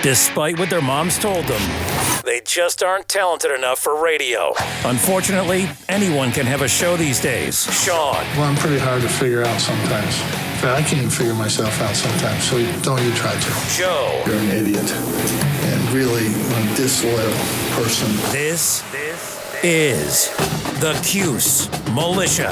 Despite what their moms told them, they just aren't talented enough for radio. Unfortunately, anyone can have a show these days. Sean. Well, I'm pretty hard to figure out sometimes. In fact, I can't even figure myself out sometimes, so don't you try to. Joe. You're an idiot. And really a disloyal person. This is the Cuse Militia.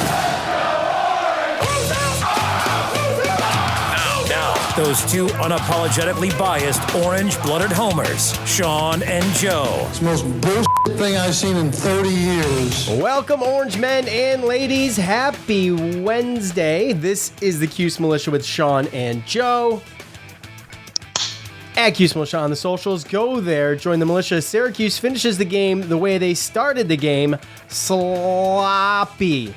Now, those two unapologetically biased orange-blooded homers, Sean and Joe. It's the most bullshit thing I've seen in 30 years. Welcome, orange men and ladies. Happy Wednesday. This is the Cuse Militia with Sean and Joe. At Cuse Militia on the socials. Go there, join the militia. Syracuse finishes the game the way they started the game. Sloppy.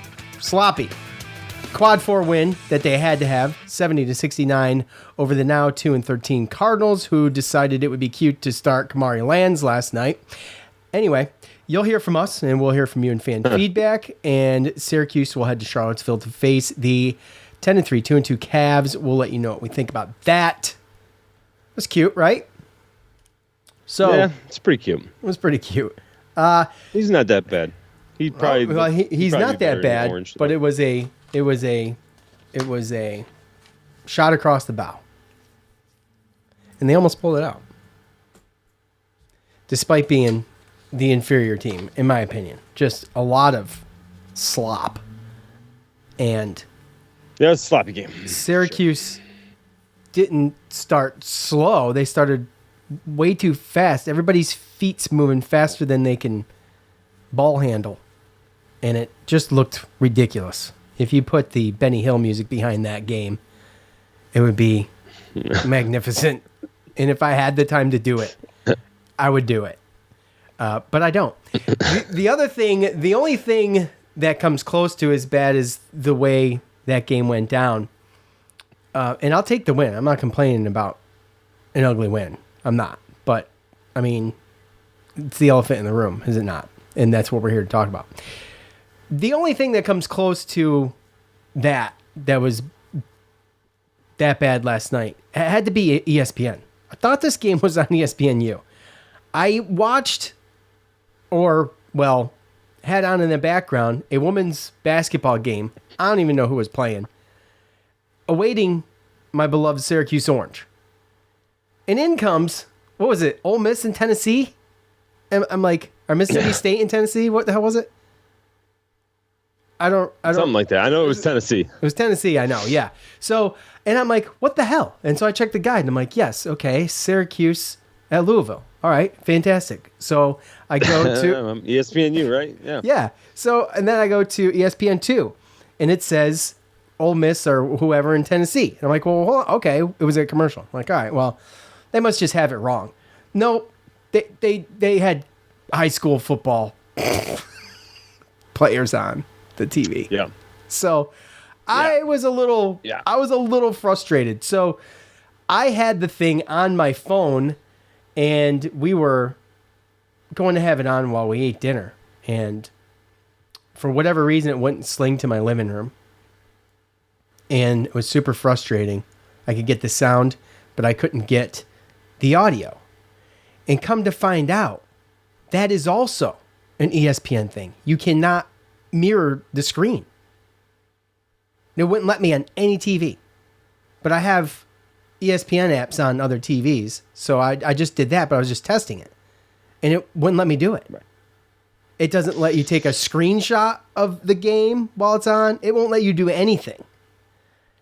Quad 4 win that they had to have, 70-69 over the now 2-13 Cardinals, who decided it would be cute to start Kamari Lands last night. Anyway, you'll hear from us, and we'll hear from you in fan feedback. And Syracuse will head to Charlottesville to face the 10-3, 2-2 Cavs. We'll let you know what we think about that. It was cute, right? So yeah, it's pretty cute. It was pretty cute. He's not that bad. He probably he's not that bad, Orange, but it was a shot across the bow, and they almost pulled it out, despite being the inferior team, in my opinion. Just a lot of slop, and yeah, it was a sloppy game. Syracuse didn't start slow. They started way too fast. Everybody's feet's moving faster than they can ball handle. And it just looked ridiculous. If you put the Benny Hill music behind that game, it would be magnificent. And if I had the time to do it, I would do it. But I don't. The only thing that comes close to as bad as the way that game went down. And I'll take the win. I'm not complaining about an ugly win. I'm not. But, I mean, it's the elephant in the room, is it not? And that's what we're here to talk about. The only thing that comes close to that was that bad last night, it had to be ESPN. I thought this game was on ESPNU. I watched, had on in the background, a women's basketball game. I don't even know who was playing. Awaiting my beloved Syracuse Orange. And in comes, what was it, Ole Miss in Tennessee? I'm like, or Mississippi State in Tennessee? What the hell was it? I don't. Something like that. I know it was Tennessee. It was Tennessee, I know, yeah. So, and I'm like, what the hell? And so I checked the guide, and I'm like, yes, okay, Syracuse at Louisville. All right, fantastic. So I go to... ESPNU, right? Yeah. Yeah. So, and then I go to ESPN2, and it says Ole Miss or whoever in Tennessee. And I'm like, well, hold on. Okay, it was a commercial. I'm like, all right, well, they must just have it wrong. No, they had high school football players on the TV. Yeah. So I was a little frustrated. So I had the thing on my phone, and we were going to have it on while we ate dinner. And for whatever reason, it wouldn't sling to my living room. And it was super frustrating. I could get the sound, but I couldn't get the audio. And come to find out, that is also an ESPN thing. You cannot mirror the screen. It wouldn't let me on any TV. But I have ESPN apps on other TVs, so I just did that, but I was just testing it. And it wouldn't let me do it. Right. It doesn't let you take a screenshot of the game while it's on. It won't let you do anything.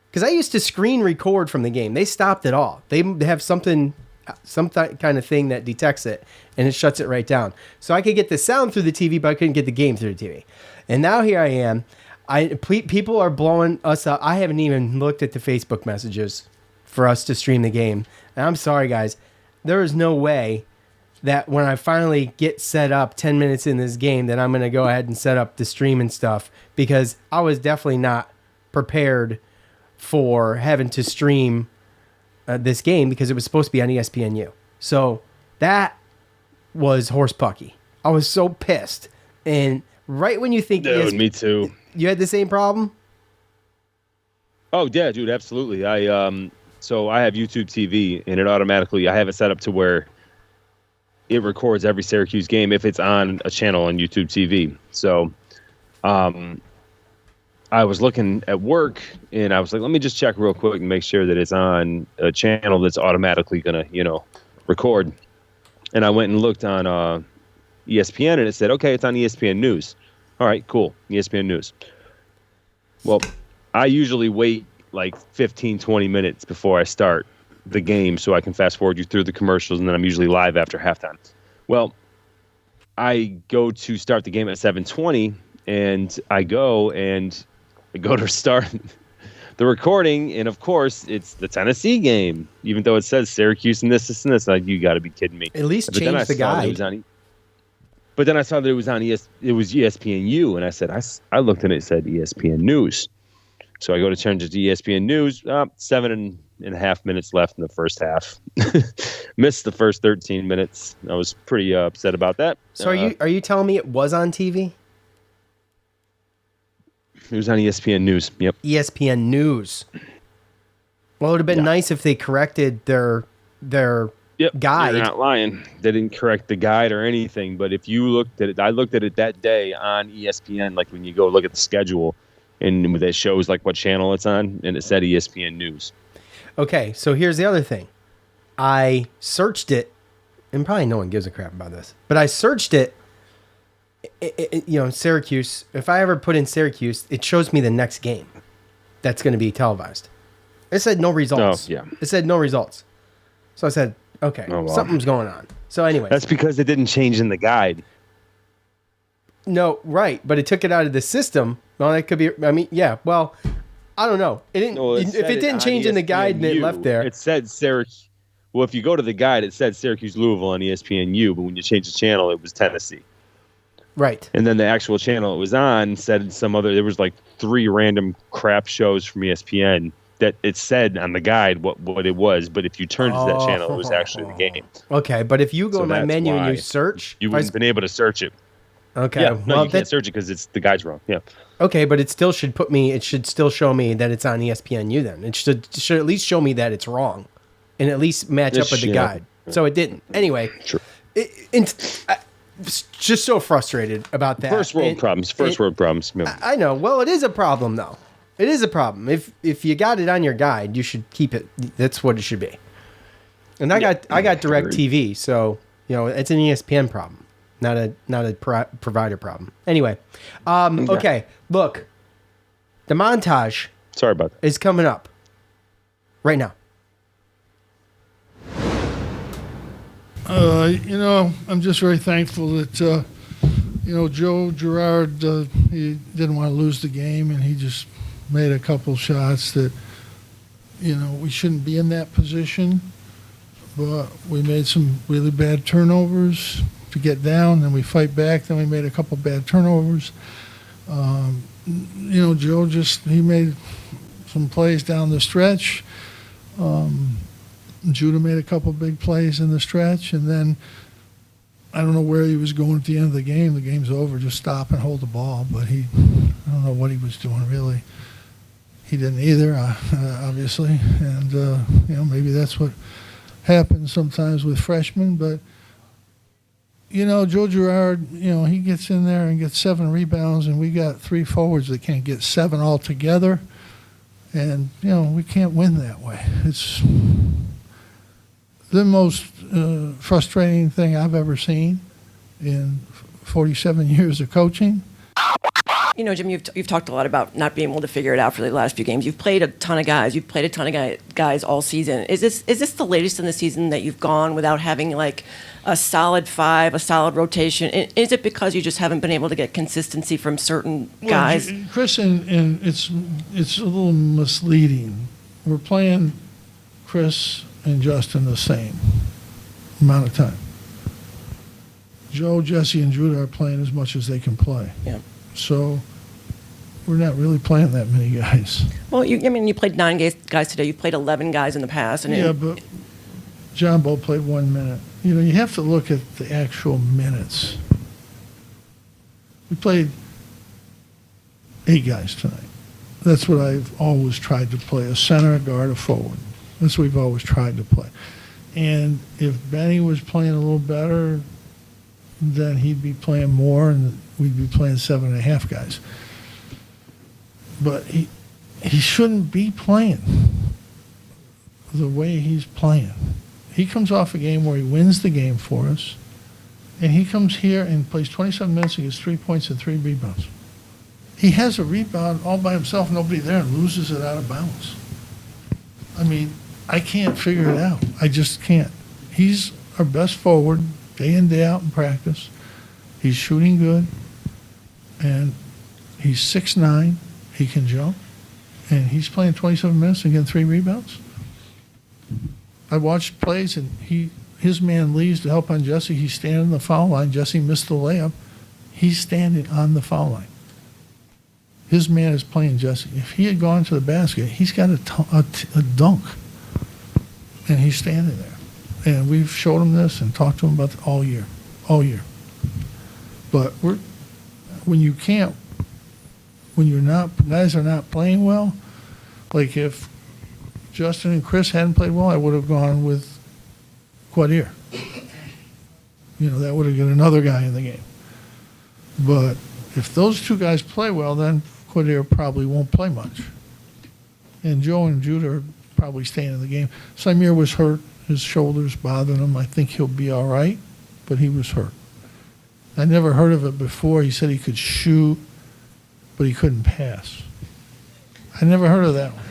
Because I used to screen record from the game. They stopped it all. They have some kind of thing that detects it, and it shuts it right down. So I could get the sound through the TV, but I couldn't get the game through the TV. And now here I am. People are blowing us up. I haven't even looked at the Facebook messages for us to stream the game. And I'm sorry, guys. There is no way that when I finally get set up 10 minutes in this game that I'm going to go ahead and set up the stream and stuff, because I was definitely not prepared for having to stream this game because it was supposed to be on ESPNU. So that was horse pucky. I was so pissed. And right when you think... Dude, me too. You had the same problem? Oh, yeah, dude, absolutely. I So I have YouTube TV, and it automatically, I have it set up to where it records every Syracuse game if it's on a channel on YouTube TV. So I was looking at work, and I was like, let me just check real quick and make sure that it's on a channel that's automatically going to, record. And I went and looked on ESPN, and it said, okay, it's on ESPN News. All right, cool, ESPN News. Well, I usually wait like 15, 20 minutes before I start the game so I can fast forward you through the commercials, and then I'm usually live after halftime. Well, I go to start the game at 7:20, and I go to start the recording, and of course it's the Tennessee game, even though it says Syracuse and this and this. Like, you got to be kidding me. At least change the guide. But then I saw that it was on it was ESPNU, and I said, I looked and it said ESPN News. So I go to change it to ESPN News. 7.5 minutes left in the first half. Missed the first 13 minutes. I was pretty upset about that. So are you telling me it was on TV? It was on ESPN News. Yep. ESPN News. Well, it would have been nice if they corrected their guide. You're not lying. They didn't correct the guide or anything. But if you looked at it, I looked at it that day on ESPN, like when you go look at the schedule, and it shows like what channel it's on, and it said ESPN News. Okay, so here's the other thing. I searched it, and probably no one gives a crap about this, but I searched it, Syracuse. If I ever put in Syracuse, it shows me the next game that's going to be televised. It said no results. Oh, yeah. It said no results. So I said, okay, something's going on. So anyway. That's because it didn't change in the guide. No, right, but it took it out of the system. Well, that could be. I mean, yeah. Well, I don't know. It didn't. If it didn't change in the guide and it left there, it said Syracuse. Well, if you go to the guide, it said Syracuse Louisville on ESPNU, but when you change the channel, it was Tennessee. Right. And then the actual channel it was on said some other. There was like 3 random crap shows from ESPN that it said on the guide what it was, but if you turned to that channel, it was actually the game. Okay, but if you go to my menu and you search, you wouldn't have been able to search it. Okay. Yeah, no, you can't search it because the guide's wrong. Yeah. Okay, but it still should it should still show me that it's on ESPNU then. It should at least show me that it's wrong and at least match up with the guide. So it didn't. Anyway, sure. I'm just so frustrated about that. First world problems. Yeah. I know. Well, it is a problem though. It is a problem. If you got it on your guide, you should keep it. That's what it should be. And I got DirecTV, so it's an ESPN problem. Not a provider problem. Anyway, okay. Look, the montage. Sorry about that. Is coming up right now. I'm just very thankful that Joe Girard he didn't want to lose the game, and he just made a couple shots that we shouldn't be in that position, but we made some really bad turnovers to get down, then we fight back, then we made a couple bad turnovers. Joe he made some plays down the stretch. Judah made a couple big plays in the stretch, and then I don't know where he was going at the end of the game. The game's over, just stop and hold the ball, but I don't know what he was doing really. He didn't either, obviously, and maybe that's what happens sometimes with freshmen, but Joe Girard, he gets in there and gets 7 rebounds, and we got 3 forwards that can't get 7 altogether. And, we can't win that way. It's the most frustrating thing I've ever seen in 47 years of coaching. Jim, you've talked a lot about not being able to figure it out for the last few games. You've played a ton of guys. You've played a ton of guys all season. Is this the latest in the season that you've gone without having like a solid 5, a solid rotation? Is it because you just haven't been able to get consistency from certain guys? Well, Chris, and it's a little misleading. We're playing Chris and Justin the same amount of time. Joe, Jesse, and Judah are playing as much as they can play. Yeah. So we're not really playing that many guys. Well, you played 9 guys today. You played 11 guys in the past. But John Bo played 1 minute. You have to look at the actual minutes. We played 8 guys tonight. That's what I've always tried to play, a center, a guard, a forward. That's what we've always tried to play. And if Benny was playing a little better, then he'd be playing more, and we'd be playing 7.5 guys. But he shouldn't be playing the way he's playing. He comes off a game where he wins the game for us, and he comes here and plays 27 minutes and gets 3 points and 3 rebounds. He has a rebound all by himself, nobody there, and loses it out of bounds. I mean, I can't figure it out. I just can't. He's our best forward day in, day out in practice. He's shooting good, and he's 6'9". He can jump, and he's playing 27 minutes and getting 3 rebounds. I watched plays, and his man leaves to help on Jesse. He's standing on the foul line. Jesse missed the layup. He's standing on the foul line. His man is playing Jesse. If he had gone to the basket, he's got a dunk, and he's standing there. And we've showed him this and talked to him about it all year. But when guys are not playing well, like if Justin and Chris hadn't played well, I would have gone with Quadir. That would have got another guy in the game. But if those two guys play well, then Quadir probably won't play much. And Joe and Judah are probably staying in the game. Samir was hurt. His shoulder's bothering him. I think he'll be all right, but he was hurt. I never heard of it before. He said he could shoot, but he couldn't pass. I never heard of that one.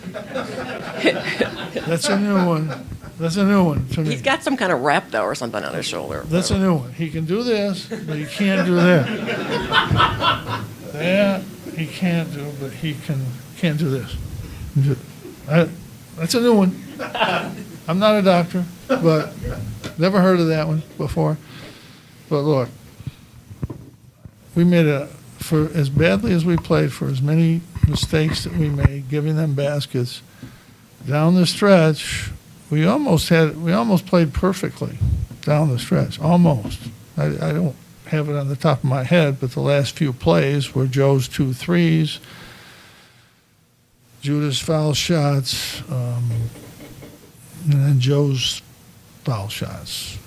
That's a new one. That's a new one to me. He's got some kind of wrap, though, or something on his shoulder. That's a new one. He can do this, but he can't do that. That he can't do, but he can't do this. That's a new one. I'm not a doctor, but never heard of that one before. But look, we made for as badly as we played, for as many mistakes that we made, giving them baskets, down the stretch, we almost played perfectly down the stretch, almost. I don't have it on the top of my head, but the last few plays were Joe's 2 threes, Judah's foul shots, and then Joe's foul shots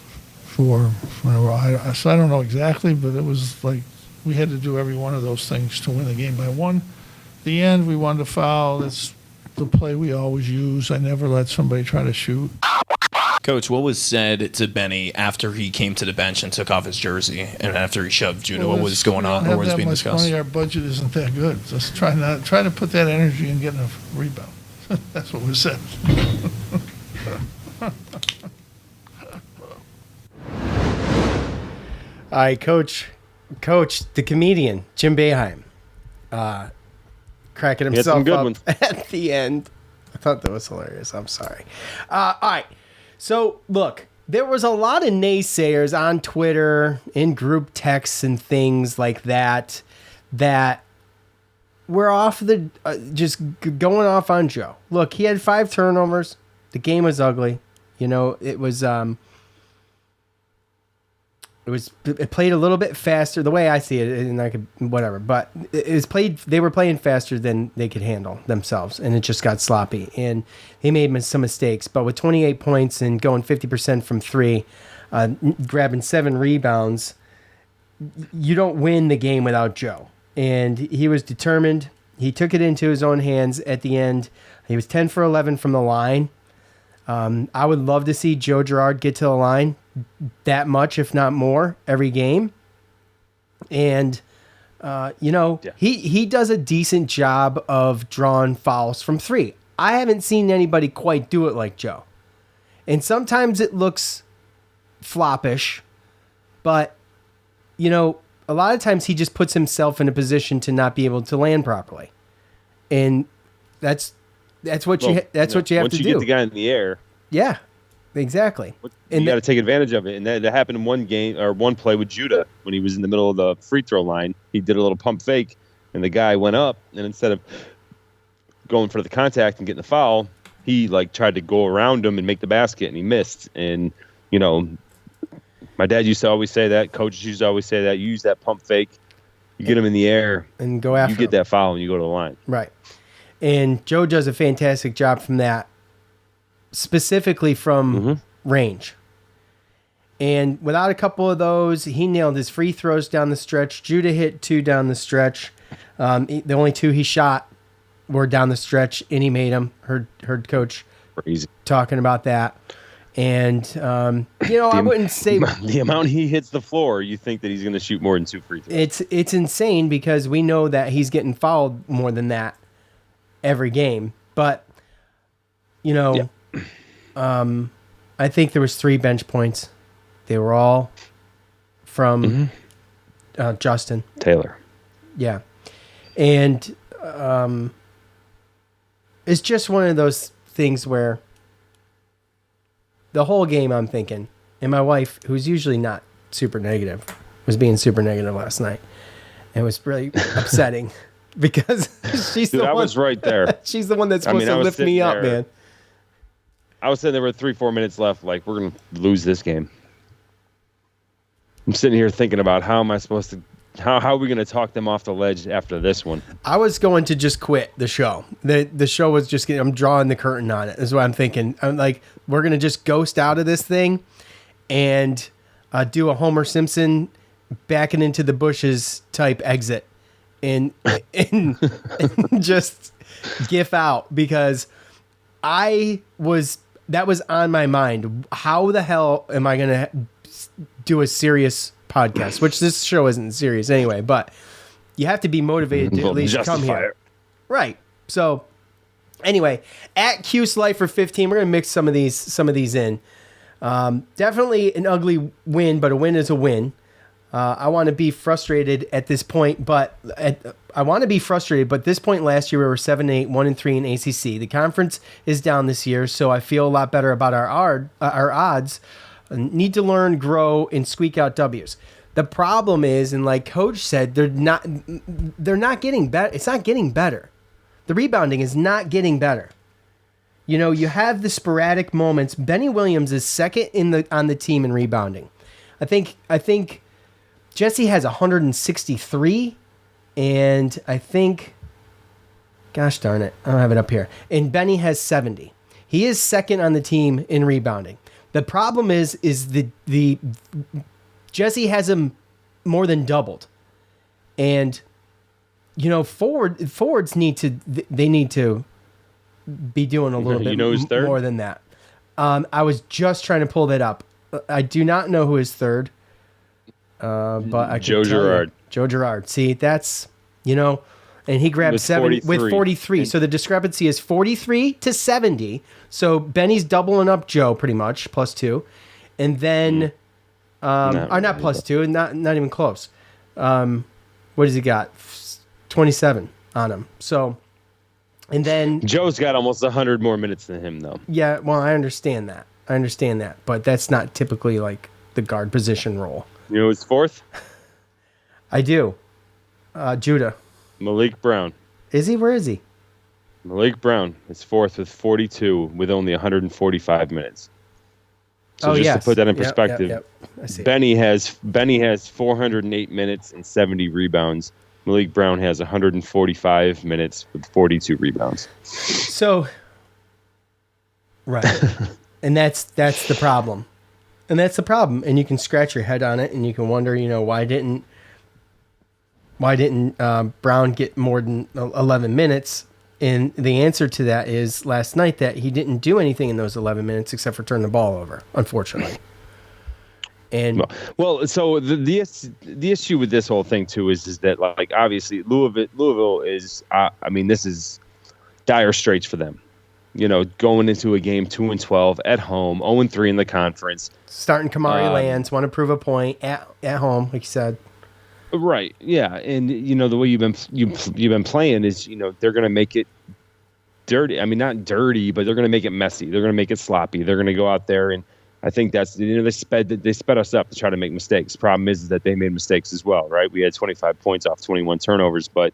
so I don't know exactly, but it was like we had to do every one of those things to win the game. By the end, we wanted to foul. That's the play we always use. I never let somebody try to shoot. Coach, what was said to Benny after he came to the bench and took off his jersey and after he shoved Judah? What was going on? Or was being discussed? Money, our budget isn't that good. Just try to put that energy in getting a rebound. That's what was said. All right, Coach, the comedian, Jim Boeheim, cracking himself up at the end. I thought that was hilarious. I'm sorry. All right. So, look, there was a lot of naysayers on Twitter, in group texts and things like that were off just going off on Joe. Look, he had 5 turnovers. The game was ugly. It played a little bit faster the way I see it, and I could whatever. But they were playing faster than they could handle themselves, and it just got sloppy. And they made some mistakes. But with 28 points and going 50% from 3, grabbing 7 rebounds, you don't win the game without Joe. And he was determined. He took it into his own hands at the end. He was 10 for 11 from the line. I would love to see Joe Girard get to the line that much, if not more, every game. And, he does a decent job of drawing fouls from 3. I haven't seen anybody quite do it like Joe. And sometimes it looks floppish, but, a lot of times he just puts himself in a position to not be able to land properly. And that's what you have to do. Once you get the guy in the air. Yeah, exactly. You got to take advantage of it. And that happened in one play with Judah when he was in the middle of the free throw line. He did a little pump fake, and the guy went up, and instead of going for the contact and getting the foul, he tried to go around him and make the basket, and he missed. And, my dad used to always say that. Coaches used to always say that. You use that pump fake. You get him in the air. And go after him. You get that foul, and you go to the line. Right. And Joe does a fantastic job from that. specifically from range. And without a couple of those, he nailed his free throws down the stretch. Judah hit 2 down the stretch. The only 2 he shot were down the stretch, and he made them. Heard Coach Crazy talking about that. And, I wouldn't say... The amount he hits the floor, you think that he's going to shoot more than 2 free throws. It's insane because we know that he's getting fouled more than that every game. But, I think there was 3 bench points. They were all from Justin Taylor. Yeah. And it's just one of those things where the whole game I'm thinking, and my wife, who's usually not super negative, was being super negative last night. And it was really upsetting because she's the one. I was right there. She's the one that's supposed to lift me up, man. I was sitting there with 3-4 minutes left, like, we're going to lose this game. I'm sitting here thinking about how am I supposed to, how are we going to talk them off the ledge after this one? I was going to just quit the show. The show was just getting, I'm drawing the curtain on it, is what I'm thinking. I'm like, we're going to just ghost out of this thing and do a Homer Simpson backing into the bushes type exit and just gif out because that was on my mind. How the hell am I going to do a serious podcast, which this show isn't serious anyway, but you have to be motivated to at least come here. Right. So anyway, at Cuse Life for 15, we're going to mix some of these in. Definitely an ugly win, but a win is a win. I want to be frustrated at this point, but at this point last year we were 7-8, 1-3 in ACC. The conference is down this year, so I feel a lot better about our odds. Need to learn, grow, and squeak out W's. The problem is, and like Coach said, they're not getting better. It's not getting better. The rebounding is not getting better. You have the sporadic moments. Benny Williams is second on the team in rebounding. I think Jesse has 163, and I think, gosh darn it, I don't have it up here. And Benny has 70. He is second on the team in rebounding. The problem is the Jesse has him more than doubled, and forwards need to be doing a little bit more than that. I was just trying to pull that up. I do not know who is third, but I Joe Girard. Joe Girard. See, that's and he grabbed 7 with 43. So the discrepancy is 43 to 70. So Benny's doubling up Joe pretty much, +2. And then, not +2, not even close. What has he got? 27 on him. So, and then Joe's got almost 100 more minutes than him, though. Yeah, well, I understand that. But that's not typically like the guard position role. You know who's fourth? I do. Judah. Malik Brown. Is he? Where is he? Malik Brown is fourth with 42 with only 145 minutes. So to put that in perspective, I see. Benny has 408 minutes and 70 rebounds. Malik Brown has 145 minutes with 42 rebounds. So, right. And that's the problem. And you can scratch your head on it and you can wonder, why didn't Brown get more than 11 minutes? And the answer to that is last night that he didn't do anything in those 11 minutes except for turn the ball over, unfortunately. And so the issue with this whole thing too is that, like, obviously Louisville is this is dire straits for them. Going into a game 2-12 at home, 0-3 in the conference. Starting Kamari Lands, want to prove a point at home, like you said. Right. Yeah. And the way you've been playing is they're going to make it dirty. I mean, not dirty, but they're going to make it messy. They're going to make it sloppy. They're going to go out there, and I think that's they sped us up to try to make mistakes. Problem is that they made mistakes as well. Right. We had 25 points off 21 turnovers, but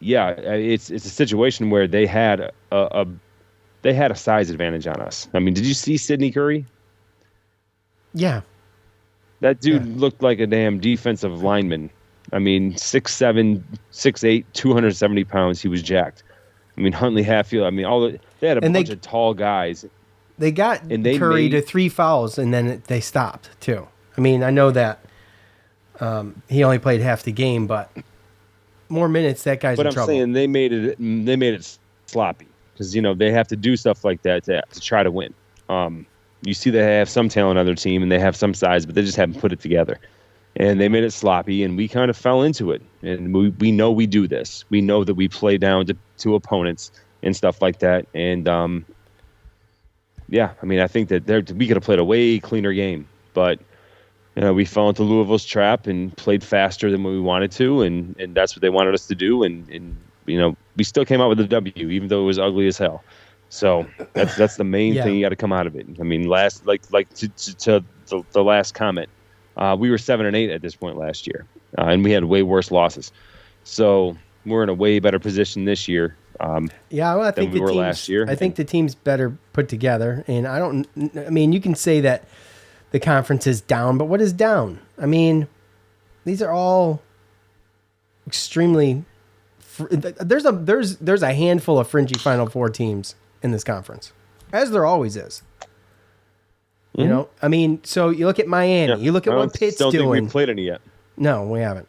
it's a situation where they had a size advantage on us. I mean, did you see Sidney Curry? Yeah. That dude looked like a damn defensive lineman. I mean, 6'7", 6'8", 270 pounds. He was jacked. I mean, Huntley, Hatfield. I mean, they had a bunch of tall guys. They got Curry to 3 fouls, and then they stopped too. I mean, I know that he only played half the game, but more minutes, that guy's in trouble. But I'm saying they made it sloppy because they have to do stuff like that to try to win. You see, they have some talent on their team and they have some size, but they just haven't put it together. And they made it sloppy, and we kind of fell into it. And we know we do this. We know that we play down to opponents and stuff like that. And yeah, I mean, I think that we could have played a way cleaner game, but we fell into Louisville's trap and played faster than what we wanted to, and that's what they wanted us to do. And we still came out with a W, even though it was ugly as hell. So that's the main thing you got to come out of it. I mean, to the last comment, we were 7-8 at this point last year, and we had way worse losses. So we're in a way better position this year. I think we were last year. I think the team's better put together, and I mean, you can say that the conference is down, but what is down? I mean, these are all extremely. There's a handful of fringy Final Four teams in this conference, as there always is. Mm-hmm. I mean, so you look at Miami, you look at what Pitt's doing. Don't think we've played any yet. No, we haven't.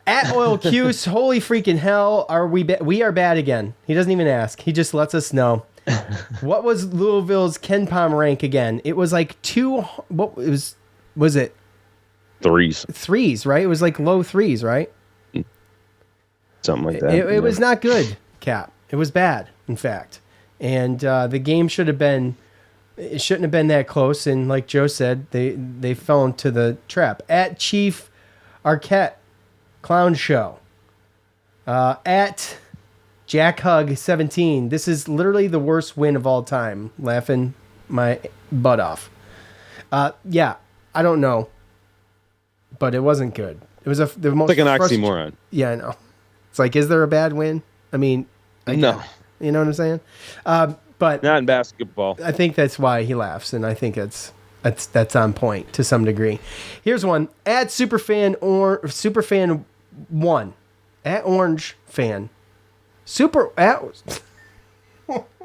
At Oil Cuse, holy freaking hell, are we are bad again. He doesn't even ask. He just lets us know. What was Louisville's Ken Pom rank again? It was like was it? Threes, right? It was like low threes, right? Something like that. It was not good, Cap. It was bad, in fact. And the game shouldn't have been that close. And like Joe said, they fell into the trap. At Chief Arquette Clown Show. At Jack Hug 17. This is literally the worst win of all time. Laughing my butt off. Yeah, I don't know, but it wasn't good. It was the most. It's like an oxymoron. Yeah, I know. It's like, is there a bad win? I mean, no. You know what I'm saying? But not in basketball. I think that's why he laughs, and I think that's on point to some degree. Here's one at Superfan Superfan 1 at Orange Fan.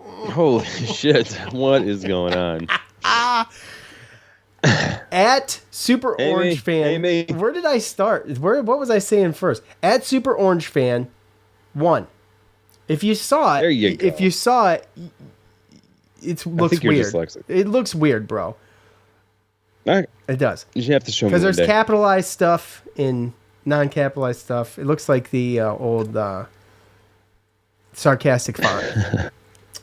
Holy shit! What is going on? At Super Orange Fan. Where did I start? What was I saying first? At Super Orange Fan 1. If you saw it, there you go. If you saw it, it looks weird. Dyslexic. It looks weird, bro. It does. You have to show me because there's capitalized stuff in non-capitalized stuff. It looks like the old sarcastic font.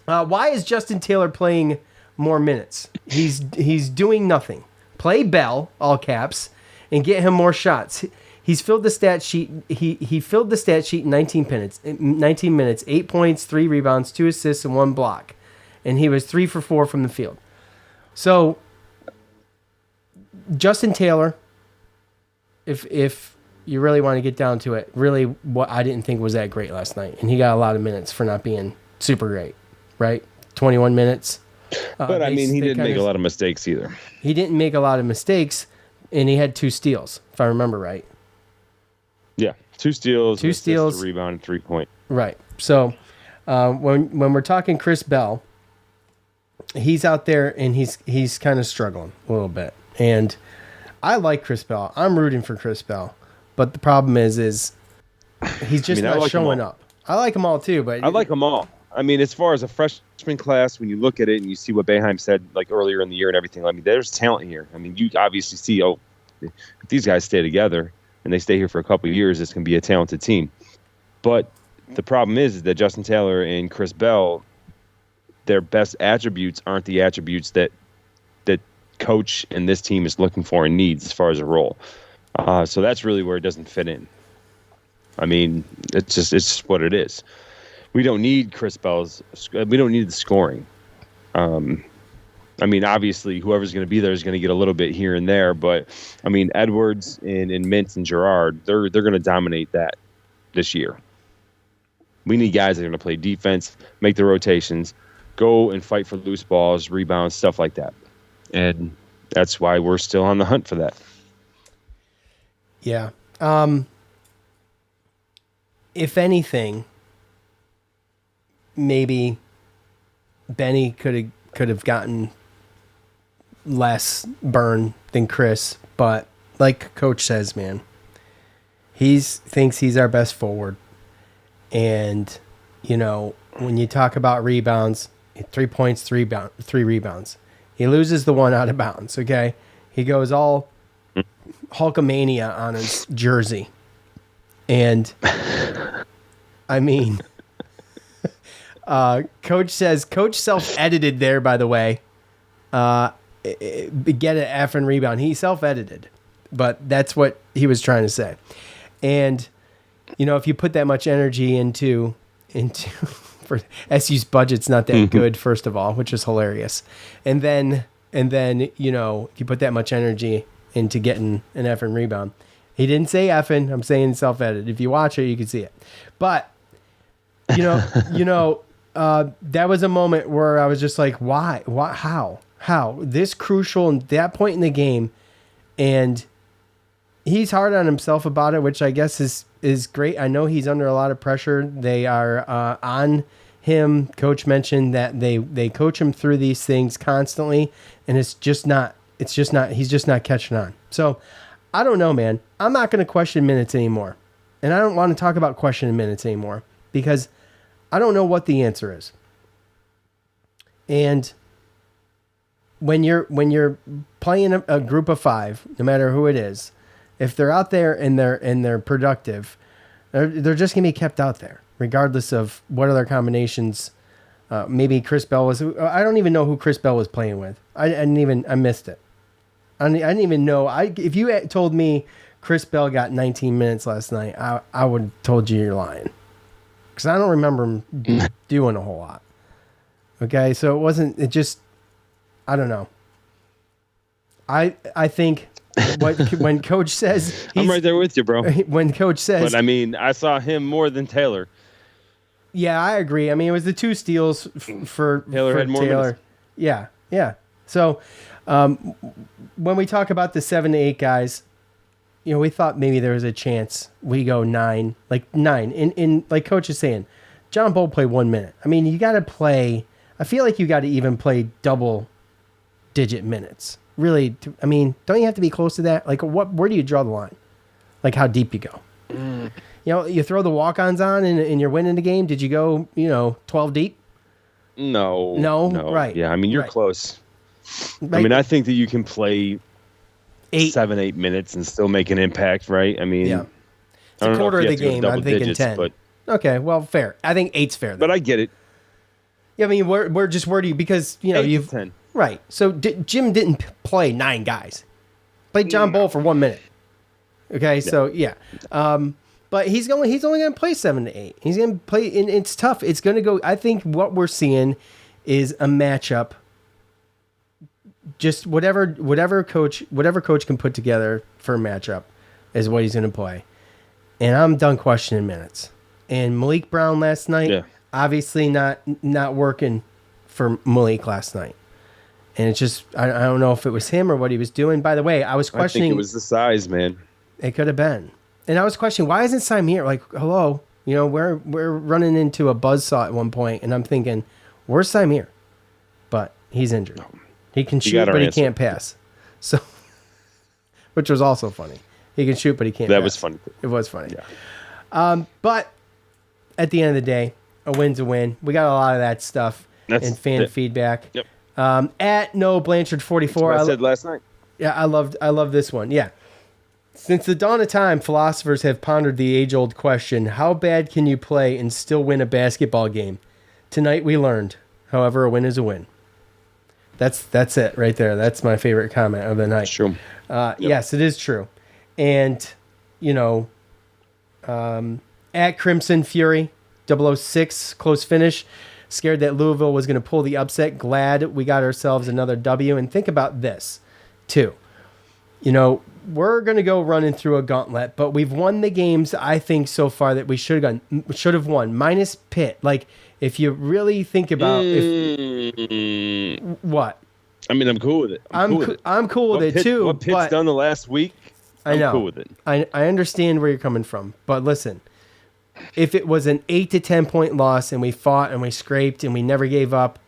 Why is Justin Taylor playing more minutes? He's doing nothing. Play Bell, all caps, and get him more shots. He's filled the stat sheet. He filled the stat sheet in 19 minutes, 8 points, 3 rebounds, 2 assists, and 1 block, and he was 3 for 4 from the field. So Justin Taylor, if you really want to get down to it, really what I didn't think was that great last night, and he got a lot of minutes for not being super great, right? 21 minutes. But I mean, he didn't make a lot of mistakes either. He didn't make a lot of mistakes, and he had 2 steals, if I remember right. Yeah, 2 steals, 2 steals, a rebound, 3-point. Right. So when we're talking Chris Bell, he's out there and he's kind of struggling a little bit. And I like Chris Bell. I'm rooting for Chris Bell, but the problem is he's just not showing up. I like them all too, but I like them all. I mean, as far as a freshman class, when you look at it and you see what Boeheim said like earlier in the year and everything, I mean, there's talent here. I mean, you obviously see, if these guys stay together and they stay here for a couple of years, this can be a talented team. But the problem is that Justin Taylor and Chris Bell, their best attributes aren't the attributes that coach and this team is looking for and needs as far as a role. So that's really where it doesn't fit in. I mean, it's just what it is. We don't need Chris Bell's. We don't need the scoring. I mean, obviously, whoever's going to be there is going to get a little bit here and there. But I mean, Edwards and Mintz and Gerard, they're going to dominate that this year. We need guys that are going to play defense, make the rotations, go and fight for loose balls, rebounds, stuff like that. And that's why we're still on the hunt for that. Yeah. If anything, maybe Benny could have gotten less burn than Chris, but like Coach says, man, he thinks he's our best forward. And, you know, when you talk about rebounds, 3 points, 3 rebounds. He loses the one out of bounds, okay? He goes all Hulkamania on his jersey. And, I mean, Coach says, Coach self-edited there, by the way. Get an effing rebound. He self-edited, but that's what he was trying to say. And, you know, if you put that much energy into for SU's budget's not that good, first of all, which is hilarious. And then, you know, if you put that much energy into getting an effing rebound. He didn't say effing. I'm saying self-edit. If you watch it, you can see it. But, you know, that was a moment where I was just like, why? How? This crucial in that point in the game. And he's hard on himself about it, which I guess is great. I know he's under a lot of pressure. They are on him. Coach mentioned that they coach him through these things constantly, and he's just not catching on. So I don't know, man. I'm not going to question minutes anymore. And I don't want to talk about questioning minutes anymore because I don't know what the answer is. And when you're playing a group of 5, no matter who it is, if they're out there and they're productive, they're just going to be kept out there, regardless of what other combinations. Maybe Chris Bell was. I don't even know who Chris Bell was playing with. I missed it. I didn't even know. If you had told me Chris Bell got 19 minutes last night, I would have told you you're lying, because I don't remember him doing a whole lot. Okay, so it wasn't. It just. I don't know. I think when Coach says I'm right there with you, bro. When Coach says, but I mean, I saw him more than Taylor. Yeah, I agree. I mean, it was the 2 steals for Taylor. Had more minutes. Yeah. So when we talk about the 7 to 8 guys, you know, we thought maybe there was a chance we go 9. In like Coach is saying, John Bolt played 1 minute. I mean, you got to play. I feel like you got to even play double-digit minutes. Really, I mean, don't you have to be close to that? Like, where do you draw the line? Like, how deep you go? You know, you throw the walk-ons on and you're winning the game. Did you go, 12 deep? No. Right. Yeah, I mean, you're close. Right. I mean, I think that you can play 7-8 minutes and still make an impact, right? I mean, yeah. It's a quarter of the game. I'm thinking digits, 10. But, okay, well, fair. I think 8's fair. Then. But I get it. Yeah, I mean, where do you, because, you've 10. Right. So Jim didn't play 9 guys. Played John Bolt for 1 minute. Okay, so yeah. But he's only going to play 7 to 8. He's going to play, and it's tough. It's going to go. I think what we're seeing is a matchup. Just whatever coach can put together for a matchup is what he's going to play. And I'm done questioning minutes. And Malik Brown last night, obviously not working for Malik last night. And it's just, I don't know if it was him or what he was doing. By the way, I was questioning. I think it was the size, man. It could have been. And I was questioning, why isn't Symir? Like, hello, we're running into a buzzsaw at one point, and I'm thinking, where's Symir? But he's injured. He can shoot, but he can't pass. So, which was also funny. He can shoot, but he can't pass. That was funny. It was funny. Yeah. But at the end of the day, a win's a win. We got a lot of that stuff and fan feedback. Yep. At No Blanchard 44. I said last night. Yeah, I love this one. Yeah. Since the dawn of time, philosophers have pondered the age-old question, how bad can you play and still win a basketball game? Tonight we learned, however, a win is a win. That's it right there. That's my favorite comment of the night. It's true. Yes, it is true. And, at Crimson Fury, 006, close finish. Scared that Louisville was going to pull the upset. Glad we got ourselves another W. And think about this, too. We're going to go running through a gauntlet, but we've won the games, I think, so far that we should have won. Minus Pitt. Like, if you really think about what? I mean, I'm cool with it. I'm cool with it, too. What Pitt's done the last week, I'm cool with it. I understand where you're coming from. But listen, If it was an 8 to 10 point loss and we fought and we scraped and we never gave up,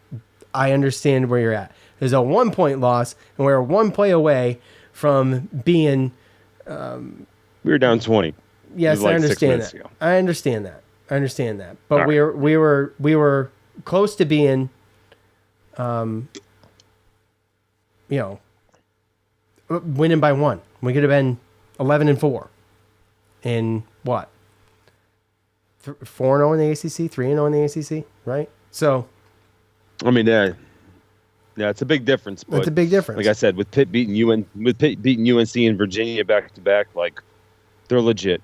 I understand where you're at. There's a 1 point loss and we're 1 play away from being. We were down 20. Yes, I understand that. I understand that. But we were close to being, winning by 1. We could have been 11-4. In what? 4-0 in the ACC, 3-0 in the ACC, right? So, I mean, yeah, it's a big difference. But it's a big difference. Like I said, with Pitt beating UNC and Virginia back to back, like they're legit.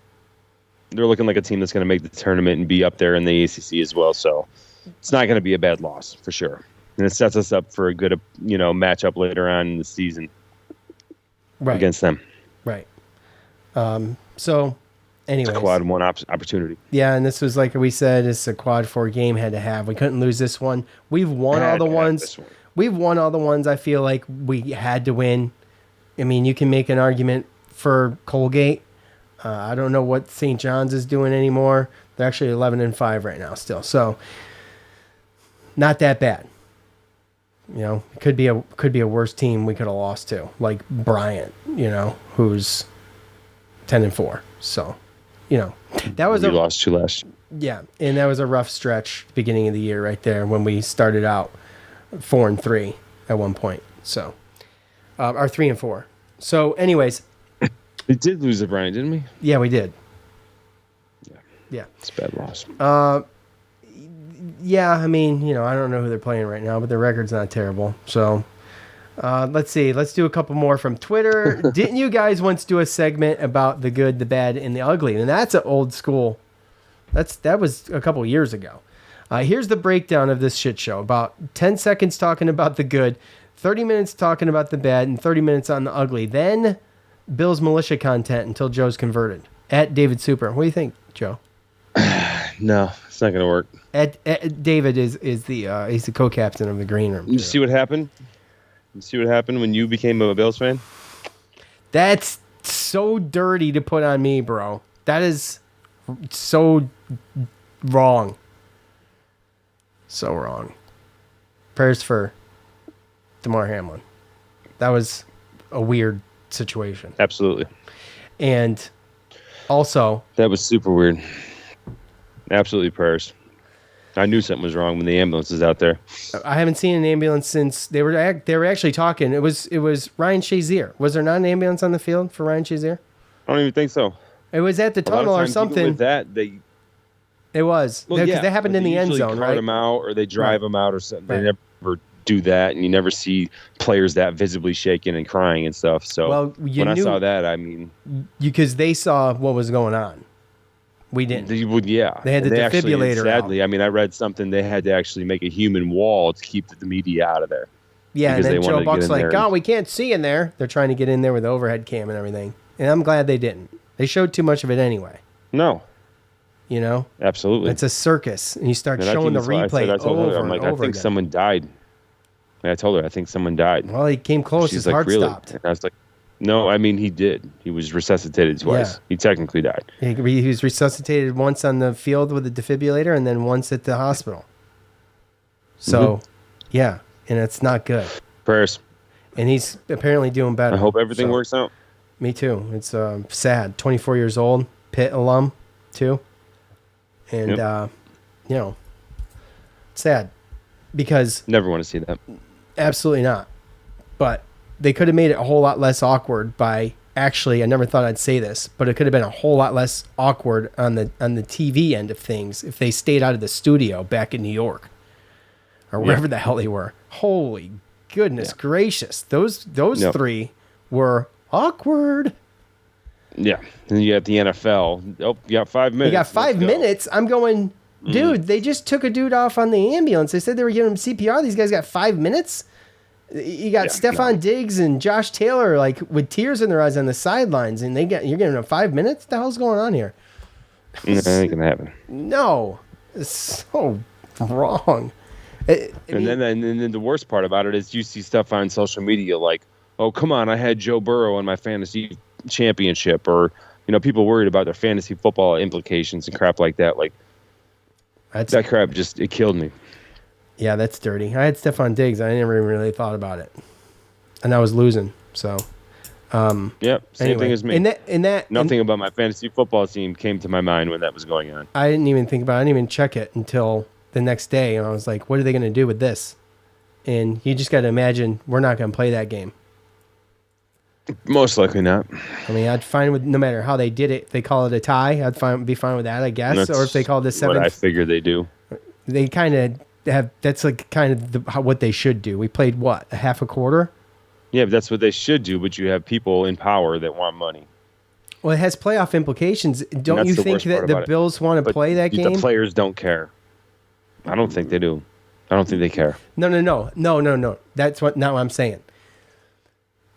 They're looking like a team that's going to make the tournament and be up there in the ACC as well. So it's not going to be a bad loss for sure, and it sets us up for a good, matchup later on in the season against them. Right. So. Anyways. It's a quad 1 opportunity. Yeah, and this was like we said, it's a quad 4 game had to have. We couldn't lose this one. We've won all the ones. We've won all the ones I feel like we had to win. I mean, you can make an argument for Colgate. I don't know what St. John's is doing anymore. They're actually 11-5 right now still. So not that bad. It could be a worse team we could have lost to, like Bryant, who's 10-4. So that was we lost 2 last year. Yeah, and that was a rough stretch beginning of the year right there when we started out 4-3 at one point. So, or 3-4. So, anyways, we did lose to Bryant, didn't we? Yeah, we did. Yeah, it's a bad loss. Yeah, I mean, I don't know who they're playing right now, but their record's not terrible. So. Let's see. Let's do a couple more from Twitter. Didn't you guys once do a segment about the good, the bad, and the ugly? And that's an old school. That was a couple years ago. Here's the breakdown of this shit show. About 10 seconds talking about the good, 30 minutes talking about the bad, and 30 minutes on the ugly. Then Bill's militia content until Joe's converted. At David Super. What do you think, Joe? No, it's not going to work. David is he's the co-captain of the green room. You see what happened? You see what happened when you became a Bills fan? That's so dirty to put on me, bro. That is so wrong. So wrong. Prayers for DeMar Hamlin. That was a weird situation. Absolutely. And also... That was super weird. Absolutely prayers. I knew something was wrong when the ambulance was out there. I haven't seen an ambulance since they were actually talking. It was Ryan Shazier. Was there not an ambulance on the field for Ryan Shazier? I don't even think so. It was at the tunnel or something. With that, it was because that happened in the end zone, right? They him out or they drive him out or something. Right. They never do that, and you never see players that visibly shaking and crying and stuff. So when I saw that, I mean, because they saw what was going on. We didn't. They had the defibrillator actually, sadly, I mean, I read something. They had to actually make a human wall to keep the media out of there. Yeah, and then Joe Buck's like, "God, we can't see in there." They're trying to get in there with the overhead cam and everything. And I'm glad they didn't. They showed too much of it anyway. No. Absolutely. It's a circus, and you start showing the replay over and over. I think someone died. I told her, I think someone died. Well, he came close. His heart stopped. And I was like, no, I mean, he did. He was resuscitated twice. Yeah. He technically died. He was resuscitated once on the field with a defibrillator and then once at the hospital. So, yeah, and it's not good. Prayers. And he's apparently doing better. I hope everything works out. Me too. It's sad. 24 years old, Pitt alum, too. And, sad. Because... Never want to see that. Absolutely not. But... They could have made it a whole lot less awkward by actually. I never thought I'd say this, but it could have been a whole lot less awkward on the TV end of things if they stayed out of the studio back in New York or wherever the hell they were. Holy goodness gracious! Those three were awkward. Yeah, and you got the NFL. Oh, you got 5 minutes. You got 5 minutes. I'm going, dude. They just took a dude off on the ambulance. They said they were giving him CPR. These guys got 5 minutes. You got Stephon Diggs and Josh Taylor like with tears in their eyes on the sidelines, and you're giving them 5 minutes. What the hell's going on here? That ain't gonna happen. No, it's so wrong. And then the worst part about it is you see stuff on social media like, "Oh, come on, I had Joe Burrow in my fantasy championship," or people worried about their fantasy football implications and crap like that. Like that crap it killed me. Yeah, that's dirty. I had Stephon Diggs. I never even really thought about it, and I was losing. So, same thing as me. Nothing about my fantasy football team came to my mind when that was going on. I didn't even think about it. I didn't even check it until the next day, and I was like, "What are they going to do with this?" And you just got to imagine we're not going to play that game. Most likely not. I mean, I'd fine with no matter how they did it. If they call it a tie, I'd be fine with that, I guess. Or if they call it the seventh, what I figure they do. They kind of have. That's like kind of what they should do. We played what, a half a quarter. Yeah, but that's what they should do. But you have people in power that want money. Well, it has playoff implications. Don't you think that the Bills want to play that game? The players don't care. I don't think they do. I don't think they care. No. That's not what I'm saying.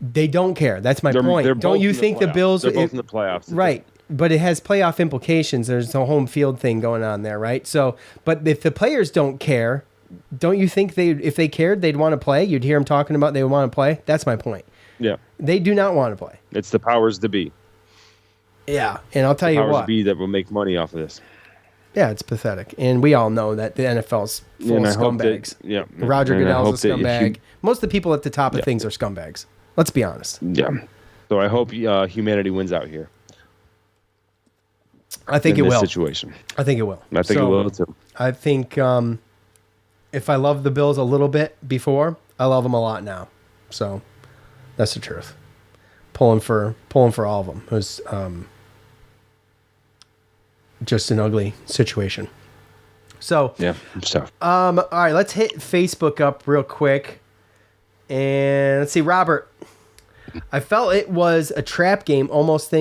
They don't care. That's my point. Don't you think the Bills... They're both in the playoffs. Right. But it has playoff implications. There's a home field thing going on there, right? So, but if the players don't care, don't you think if they cared, they'd want to play? You'd hear them talking about they would want to play. That's my point. Yeah. They do not want to play. It's the powers to be. Yeah. And I'll tell you what. Powers to be that will make money off of this. Yeah, it's pathetic. And we all know that the NFL's full of scumbags. Roger Goodell's a scumbag. Most of the people at the top of things are scumbags. Let's be honest. Yeah. So I hope humanity wins out here. I think it will. Situation. I think it will. I think it will too. I think if I loved the Bills a little bit before, I love them a lot now. So that's the truth. Pulling for all of them. It was just an ugly situation. So yeah, it's tough. All right, let's hit Facebook up real quick. And let's see, Robert. I felt it was a trap game. I felt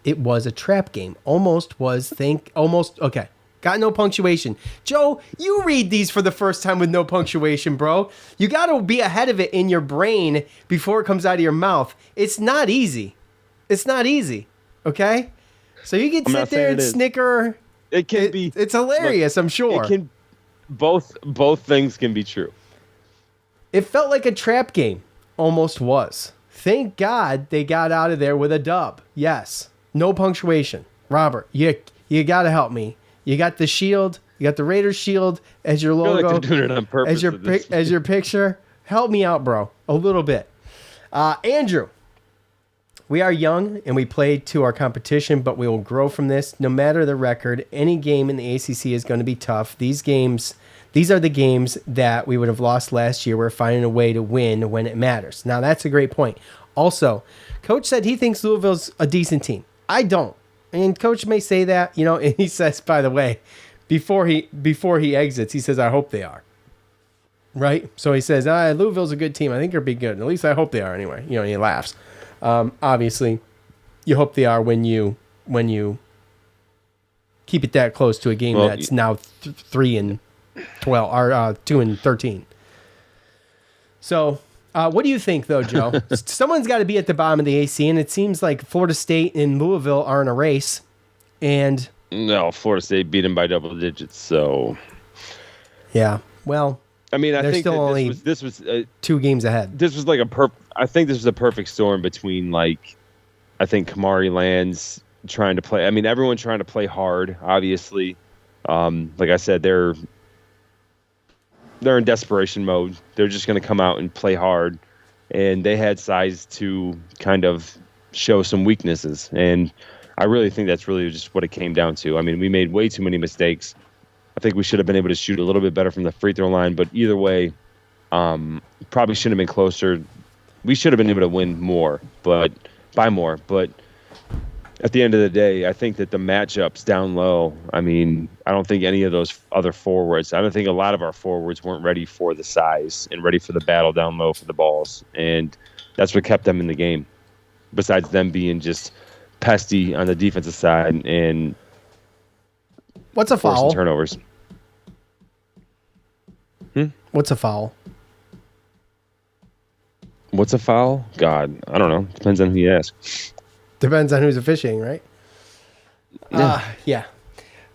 it was a trap game. Okay. Got no punctuation. Joe, you read these for the first time with no punctuation, bro. You got to be ahead of it in your brain before it comes out of your mouth. It's not easy. Okay? So you can sit there and snicker. It can be. It's hilarious, I'm sure. Both things can be true. It felt like a trap game. Almost was. Thank God they got out of there with a dub. Yes. No punctuation. Robert, you got to help me. You got the shield. You got the Raiders shield as your logo. I feel like they're doing it on purpose. As your picture. Help me out, bro. A little bit. Andrew. We are young and we play to our competition, but we will grow from this. No matter the record, any game in the ACC is going to be tough. These are the games that we would have lost last year. We're finding a way to win when it matters. Now, that's a great point. Also, Coach said he thinks Louisville's a decent team. I don't. And Coach may say that, and he says, by the way, before he exits, he says, I hope they are. Right? So he says, Louisville's a good team. I think they'll be good. At least I hope they are anyway. He laughs. Obviously, you hope they are when you keep it that close to a game that's now 3-12 or 2-13. So, what do you think, though, Joe? Someone's got to be at the bottom of the AC, and it seems like Florida State and Louisville are in a race. And no, Florida State beat them by double digits. So, yeah, well. I mean, I think still only this was 2 games ahead. This was like I think this was a perfect storm between I think Kamari Lands trying to play. I mean, everyone trying to play hard. Obviously, like I said, they're in desperation mode. They're just going to come out and play hard, and they had size to kind of show some weaknesses. And I really think that's really just what it came down to. I mean, we made way too many mistakes. I think we should have been able to shoot a little bit better from the free throw line, but either way, probably should have been closer. We should have been able to win more, by more. But at the end of the day, I think that the matchups down low, I mean, I don't think any of those other forwards, I don't think a lot of our forwards weren't ready for the size and ready for the battle down low for the balls. And that's what kept them in the game, besides them being just pesty on the defensive side and what's a foul? Turnovers. What's a foul? What's a foul? God, I don't know. Depends on who you ask. Depends on who's officiating, right? Yeah.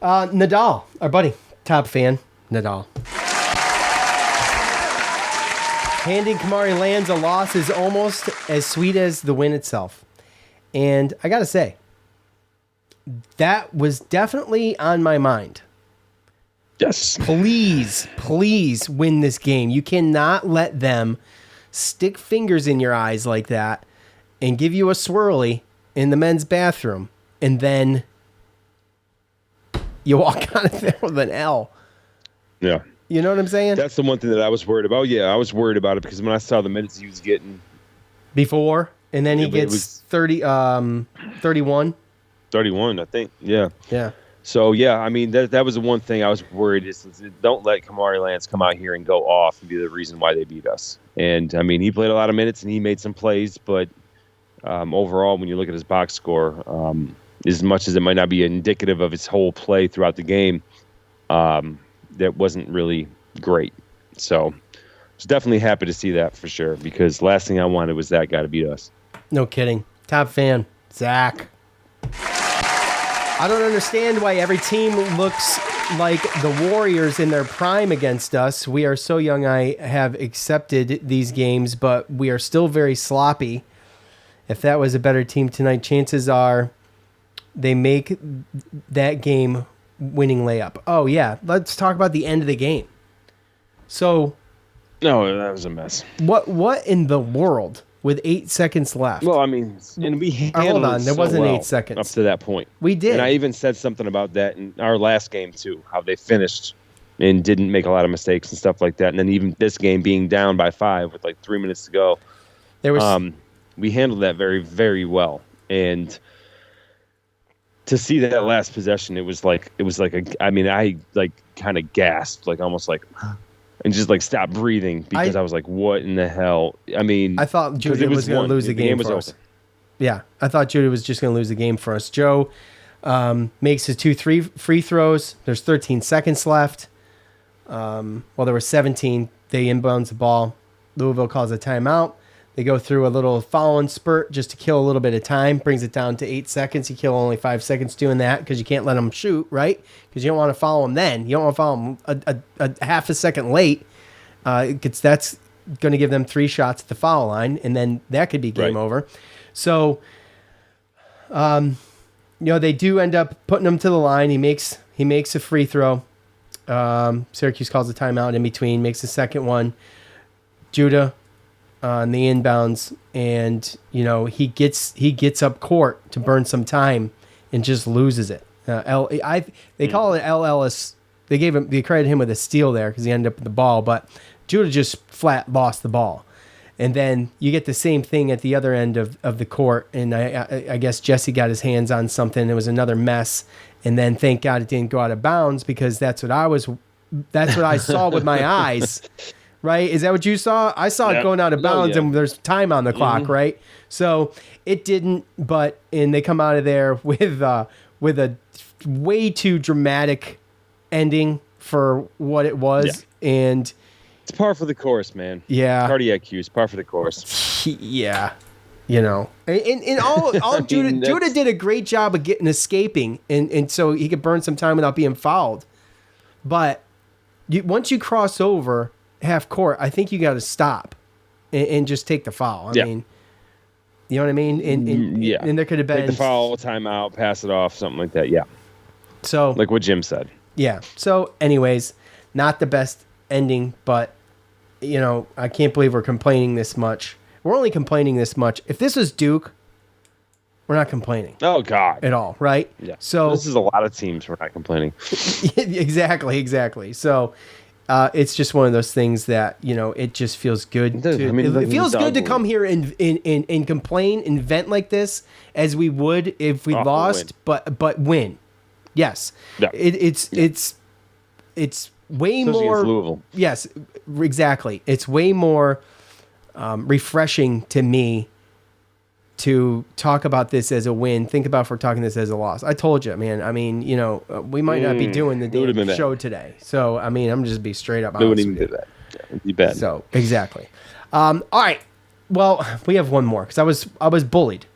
Nadal, our buddy, top fan, Nadal. Handing Kamari Lands a loss is almost as sweet as the win itself. And I got to say, that was definitely on my mind. Yes. Please win this game. You cannot let them stick fingers in your eyes like that and give you a swirly in the men's bathroom. And then you walk out of there with an L. Yeah. You know what I'm saying? That's the one thing that I was worried about. Yeah, I was worried about it because when I saw the minutes he was getting before, and then he gets 31. 31, I think. Yeah. Yeah. So, yeah, I mean, that was the one thing I was worried is don't let Kamari Lance come out here and go off and be the reason why they beat us. And, I mean, he played a lot of minutes and he made some plays, but overall, when you look at his box score, as much as it might not be indicative of his whole play throughout the game, that wasn't really great. So I was definitely happy to see that for sure because last thing I wanted was that guy to beat us. No kidding. Top fan, Zach. I don't understand why every team looks like the Warriors in their prime against us. We are so young. I have accepted these games, but we are still very sloppy. If that was a better team tonight, chances are they make that game winning layup. Oh, yeah. Let's talk about the end of the game. So. No, that was a mess. What in the world with 8 seconds left? Well, I mean, and we handled hold on. There so wasn't well 8 seconds. up to that point. We did. And I even said something about that in our last game, too, how they finished and didn't make a lot of mistakes and stuff like that. And then even this game being down by 5 with like 3 minutes to go, there was we handled that very, very well. To see that last possession, it was like I kind of gasped, like almost like, and just like stopped breathing because I was like, what in the hell? I mean, I thought Judah was going to lose the game for us. Over. Yeah, I thought Judah was just going to lose the game for us. Joe makes his 2 free throws. There's 13 seconds left. Well, there were 17. They inbounds the ball. Louisville calls a timeout. They go through a little foul-in spurt just to kill a little bit of time. Brings it down to 8 seconds. You kill only 5 seconds doing that because you can't let them shoot, right? Because you don't want to foul them then. You don't want to foul them a half a second late. That's going to give them 3 shots at the foul line, and then that could be game over. So, they do end up putting him to the line. He makes a free throw. Syracuse calls a timeout in between, makes a second one. Judah on the inbounds, and he gets up court to burn some time and just loses it. They call it L. Ellis. They credited him with a steal there because he ended up with the ball, but Judah just flat lost the ball. And then you get the same thing at the other end of the court, and I guess Jesse got his hands on something. It was another mess, and then thank God it didn't go out of bounds because that's what I saw with my eyes. Right? Is that what you saw? I saw it going out of bounds, and there's time on the clock, right? So it didn't, and they come out of there with a way too dramatic ending for what it was, and it's par for the course, man. Yeah, cardiac cues, par for the course. Yeah, and all Judah did a great job of escaping, and so he could burn some time without being fouled. But once you cross over half court, I think you got to stop and just take the foul. I mean, you know what I mean? And there could have been take the foul, timeout, pass it off, something like that. Yeah. So like what Jim said. Yeah. So anyways, not the best ending, but I can't believe we're complaining this much. We're only complaining this much. If this was Duke, we're not complaining. Oh God. At all, right? Yeah. So this is a lot of teams we're not complaining. Exactly. So it's just one of those things that it just feels good. It feels good to come here and complain and vent like this as we would if we lost, but win. Yes, yeah. It's way especially more. Against Louisville. Yes, exactly. It's way more refreshing to me to talk about this as a win. Think about if we're talking this as a loss. I told you, man. I mean, we might not be doing the damn show today. So, I mean, I'm just be straight up. We wouldn't even do that. Yeah, it'd be bad. So, exactly. All right. Well, we have one more because I was bullied.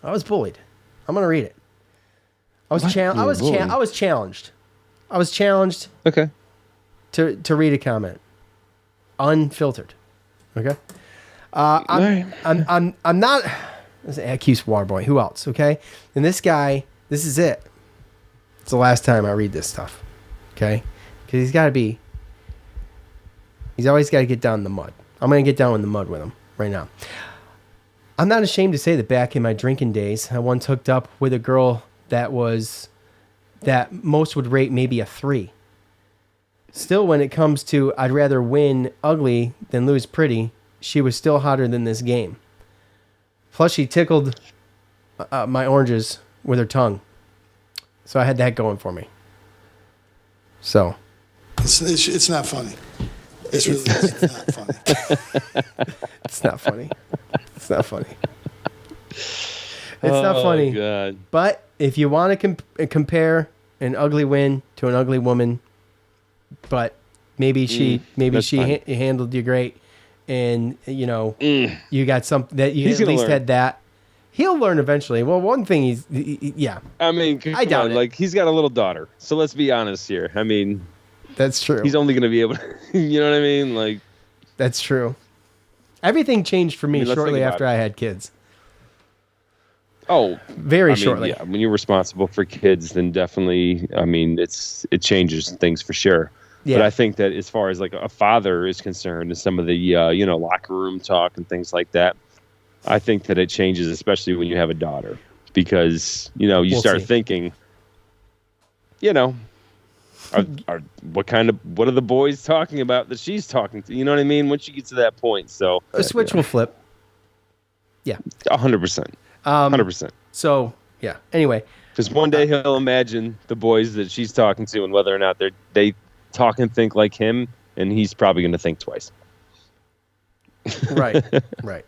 I'm gonna read it. I was challenged. I was challenged. Okay. To read a comment. unfiltered. Okay. I'm not. Cuse Waterboy. Who else? Okay. And this guy. This is it. It's the last time I read this stuff. Okay. Because he's got to be. He's always got to get down in the mud. I'm going to get down in the mud with him right now. I'm not ashamed to say that back in my drinking days, I once hooked up with a girl that most would rate maybe a 3. Still, when it comes to I'd rather win ugly than lose pretty, she was still hotter than this game. Plus, she tickled my oranges with her tongue. So I had that going for me. So. It's not funny. It's really it's not funny. It's not funny. It's not funny. It's not funny. God. But if you want to compare an ugly win to an ugly woman, but maybe she handled you great, and you got something that you at least had that. He'll learn eventually. Well, one thing yeah. I mean, I doubt it. Like, he's got a little daughter, so let's be honest here. I mean, that's true. He's only going to be able to, you know what I mean? Like, that's true. Everything changed for me shortly after I had kids. Oh, very shortly. Yeah, when you're responsible for kids, then definitely, I mean, it changes things for sure. Yeah. But I think that as far as like a father is concerned, and some of the locker room talk and things like that, I think that it changes, especially when you have a daughter, because you start thinking, what are the boys talking about that she's talking to? You know what I mean? Once you get to that point, so the switch will flip. Yeah, 100%. 100%. So yeah. Anyway, because one day he'll imagine the boys that she's talking to and whether or not they talk and think like him, and he's probably going to think twice. Right. Right.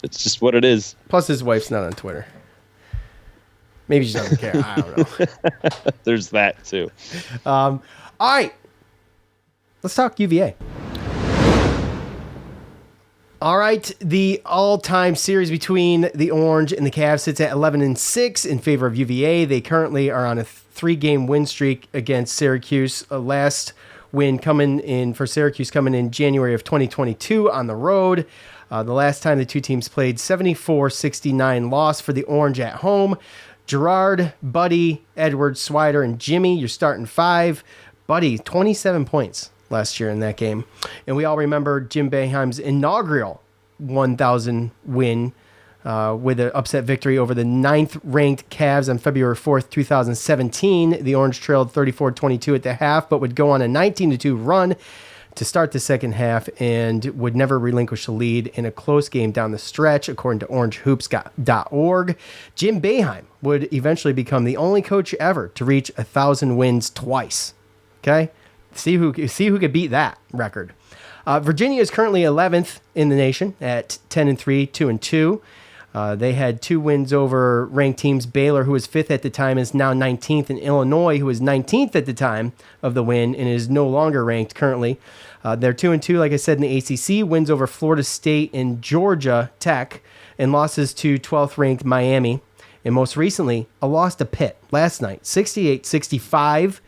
It's just what it is. Plus, his wife's not on Twitter. Maybe she doesn't care. I don't know. There's that too. All right. Let's talk UVA. All right, the all-time series between the Orange and the Cavs sits at 11-6 in favor of UVA. They currently are on a 3-game win streak against Syracuse. Last win coming in for Syracuse coming in January of 2022 on the road. The last time the two teams played, 74-69 loss for the Orange at home. Gerard, Buddy, Edward, Swider, and Jimmy, you're starting 5. Buddy, 27 points last year in that game. And we all remember Jim Boeheim's inaugural 1,000 win with an upset victory over the 9th-ranked Cavs on February 4th, 2017. The Orange trailed 34-22 at the half, but would go on a 19-2 run to start the second half and would never relinquish the lead in a close game down the stretch, according to orangehoops.org. Jim Boeheim would eventually become the only coach ever to reach 1,000 wins twice. Okay? See who could beat that record. Virginia is currently 11th in the nation at 10-3, 2-2. They had 2 wins over ranked teams. Baylor, who was 5th at the time, is now 19th, and Illinois, who was 19th at the time of the win and is no longer ranked currently. They're 2-2, like I said, in the ACC. Wins over Florida State and Georgia Tech, and losses to 12th-ranked Miami. And most recently, a loss to Pitt last night, 68-65.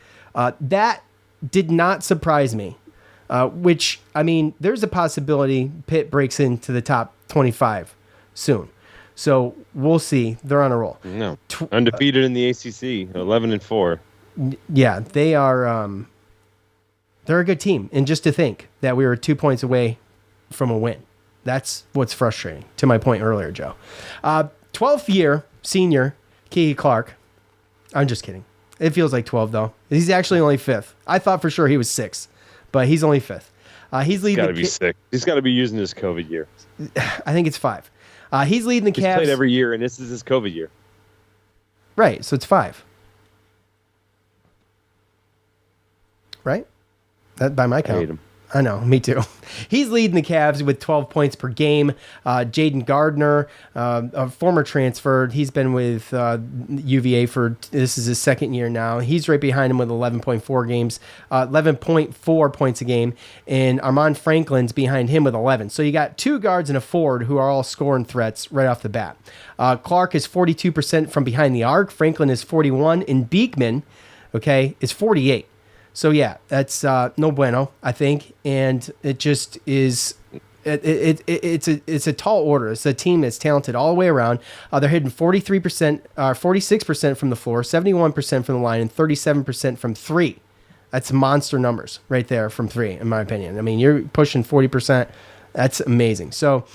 That did not surprise me, which, I mean, there's a possibility Pitt breaks into the top 25 soon. So we'll see. They're on a roll. No, undefeated in the ACC, 11-4. Yeah, they are. They're a good team, and just to think that we were 2 points away from a win, that's what's frustrating. To my point earlier, Joe. 12th year senior Keke Clark. I'm just kidding. It feels like 12 though. He's actually only 5th. I thought for sure he was 6th, but he's only 5th. He's leading. Got to be 6. He's got to be using his COVID year. I think it's 5. He's leading the Cavs. He's played every year, and this is his COVID year. Right, so it's 5. Right? That by my count. I hate him. I know, me too. He's leading the Cavs with 12 points per game. Jaden Gardner, a former transfer, he's been with UVA this is his second year now. He's right behind him with 11.4 points a game. And Armand Franklin's behind him with 11. So you got 2 guards and a forward who are all scoring threats right off the bat. Clark is 42% from behind the arc. Franklin is 41. And Beekman, is 48. So yeah, that's no bueno, I think, and it just is. It's a tall order. It's a team that's talented all the way around. They're hitting 43%, 46% from the floor, 71% from the line, and 37% from three. That's monster numbers right there from three, in my opinion. I mean, you're pushing 40%. That's amazing. So,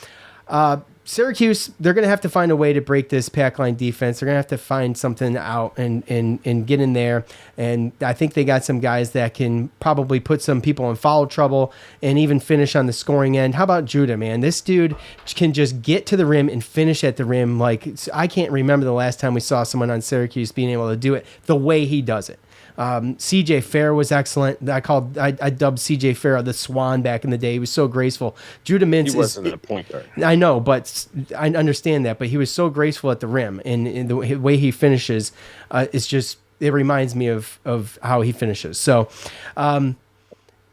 Syracuse, they're going to have to find a way to break this pack line defense. They're going to have to find something out and get in there. And I think they got some guys that can probably put some people in foul trouble and even finish on the scoring end. How about Judah, man? This dude can just get to the rim and finish at the rim. Like, I can't remember the last time we saw someone on Syracuse being able to do it the way he does it. CJ Fair was excellent. I dubbed CJ Fair the Swan back in the day. He was so graceful. Judah Mintz he wasn't a point guard. I know, but I understand that. But he was so graceful at the rim, and the way he finishes, it's just, it reminds me of how he finishes. So,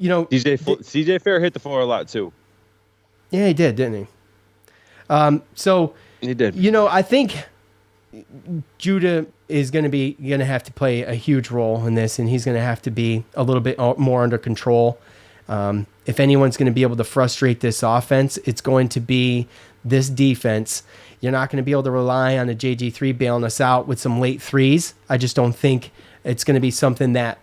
CJ Fair hit the floor a lot too. Yeah, he did, didn't he? So he did. I think Judah is going to have to play a huge role in this, and he's going to have to be a little bit more under control. If anyone's going to be able to frustrate this offense, it's going to be this defense. You're not going to be able to rely on a JG3 bailing us out with some late threes. I just don't think it's going to be something that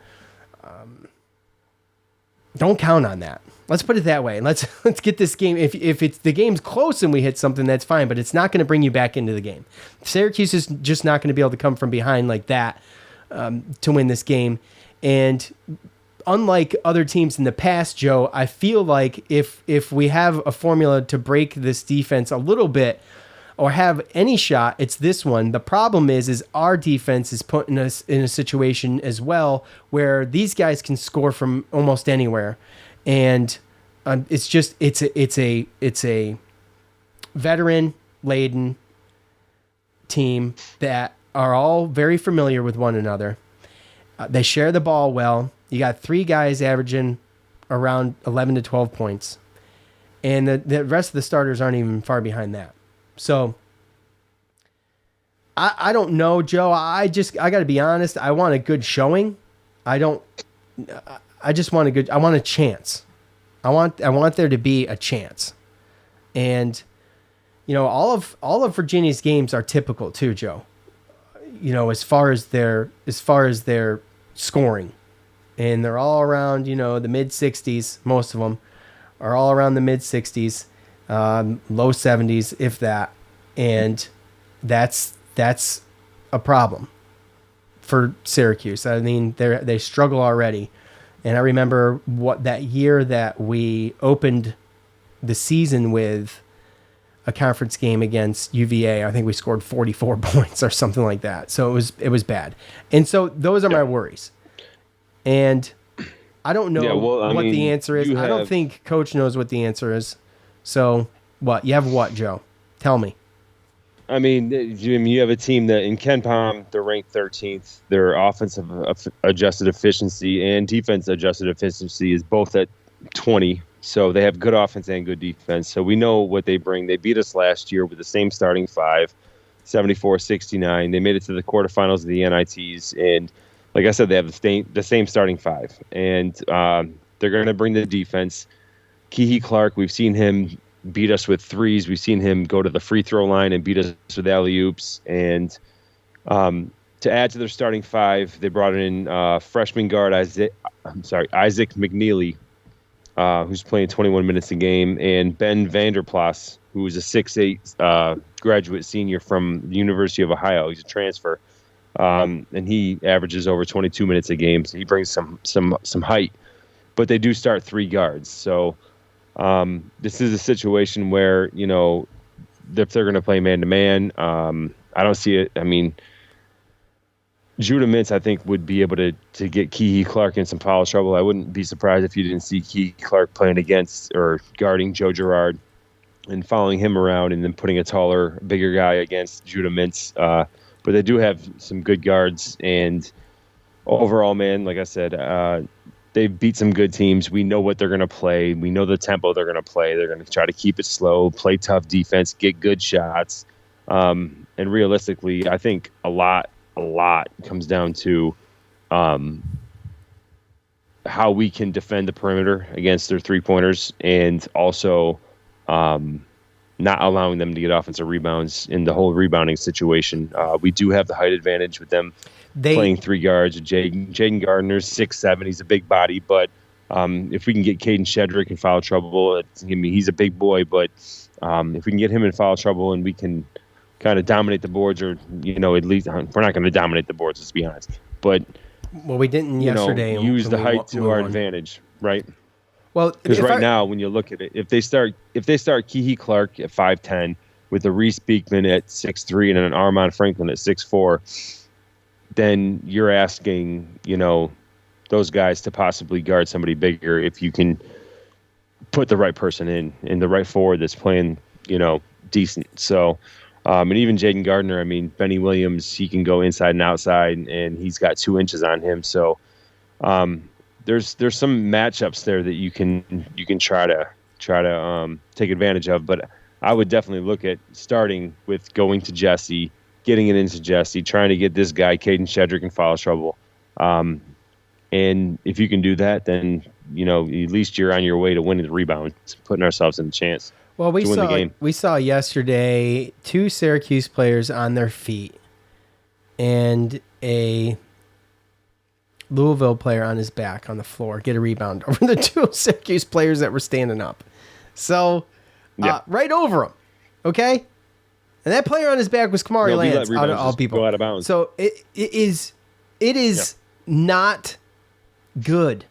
don't count on that. Let's put it that way. Let's get this game. If it's the game's close and we hit something, that's fine, but it's not going to bring you back into the game. Syracuse is just not going to be able to come from behind like that to win this game. And unlike other teams in the past, Joe, I feel like if we have a formula to break this defense a little bit or have any shot, it's this one. The problem is our defense is putting us in a situation as well where these guys can score from almost anywhere. And it's a veteran laden team that are all very familiar with one another. They share the ball well. You got three guys averaging around 11 to 12 points, and the rest of the starters aren't even far behind that. So I don't know, Joe. I got to be honest. I want a good showing. I want a chance. I want there to be a chance. And all of Virginia's games are typical too, Joe. As far as their scoring. And they're all around, the mid 60s. Most of them are all around the mid 60s, low 70s if that. And that's a problem for Syracuse. I mean, they struggle already. And I remember that year that we opened the season with a conference game against UVA. I think we scored 44 points or something like that. So it was bad. And so those are my worries. And I don't know what the answer is. I don't think Coach knows what the answer is. So what? You have what, Joe? Tell me. I mean, you have a team that in KenPom, they're ranked 13th. Their offensive adjusted efficiency and defense adjusted efficiency is both at 20. So they have good offense and good defense. So we know what they bring. They beat us last year with the same starting five, 74-69. They made it to the quarterfinals of the NITs. And like I said, they have the same starting five. And they're going to bring the defense. Kihei Clark, we've seen him beat us with threes. We've seen him go to the free throw line and beat us with alley-oops. And to add to their starting five, they brought in freshman guard Isaac McNeely, who's playing 21 minutes a game, and Ben Vanderplas, who is a 6'8" graduate senior from the University of Ohio. He's a transfer, and he averages over 22 minutes a game. So he brings some height. But they do start three guards, so. This is a situation where, if they're going to play man-to-man, I don't see it. I mean, Judah Mintz, I think, would be able to get Kihei Clark in some foul trouble. I wouldn't be surprised if you didn't see Kihei Clark playing against or guarding Joe Girard and following him around and then putting a taller, bigger guy against Judah Mintz. But they do have some good guards. And overall, man, like I said, they've beat some good teams. We know what they're going to play. We know the tempo they're going to play. They're going to try to keep it slow, play tough defense, get good shots. And realistically, I think a lot comes down to how we can defend the perimeter against their 3-pointers, and also not allowing them to get offensive rebounds in the whole rebounding situation. We do have the height advantage with them playing 3 guards. Jaden Gardner's 6'7". He's a big body, but if we can get Caden Shedrick in foul trouble, he's a big boy, but if we can get him in foul trouble and we can kind of dominate the boards, or, at least we're not going to dominate the boards, let's be honest. But, we didn't yesterday. Use the height to our advantage, right? Well, because now when you look at it, if they start Keehi Clark at 5'10", with a Reese Beekman at 6'3", and an Armand Franklin at 6'4", then you're asking, those guys to possibly guard somebody bigger if you can put the right person in the right forward that's playing, decent. So, and even Jaden Gardner, Benny Williams, he can go inside and outside, and he's got 2 inches on him. So, there's some matchups there that you can try to take advantage of. But I would definitely look at starting with going to Jesse, getting it into Jesse, trying to get this guy Caden Shedrick in foul trouble. And if you can do that, then at least you're on your way to winning the rebound, putting ourselves in a chance. Well, we saw yesterday 2 Syracuse players on their feet and a Louisville player on his back on the floor get a rebound over the 2 Syracuse players that were standing up. So, right over them, okay? And that player on his back was Kamari Lance, out of all people. Go out of bounds. So it is not good.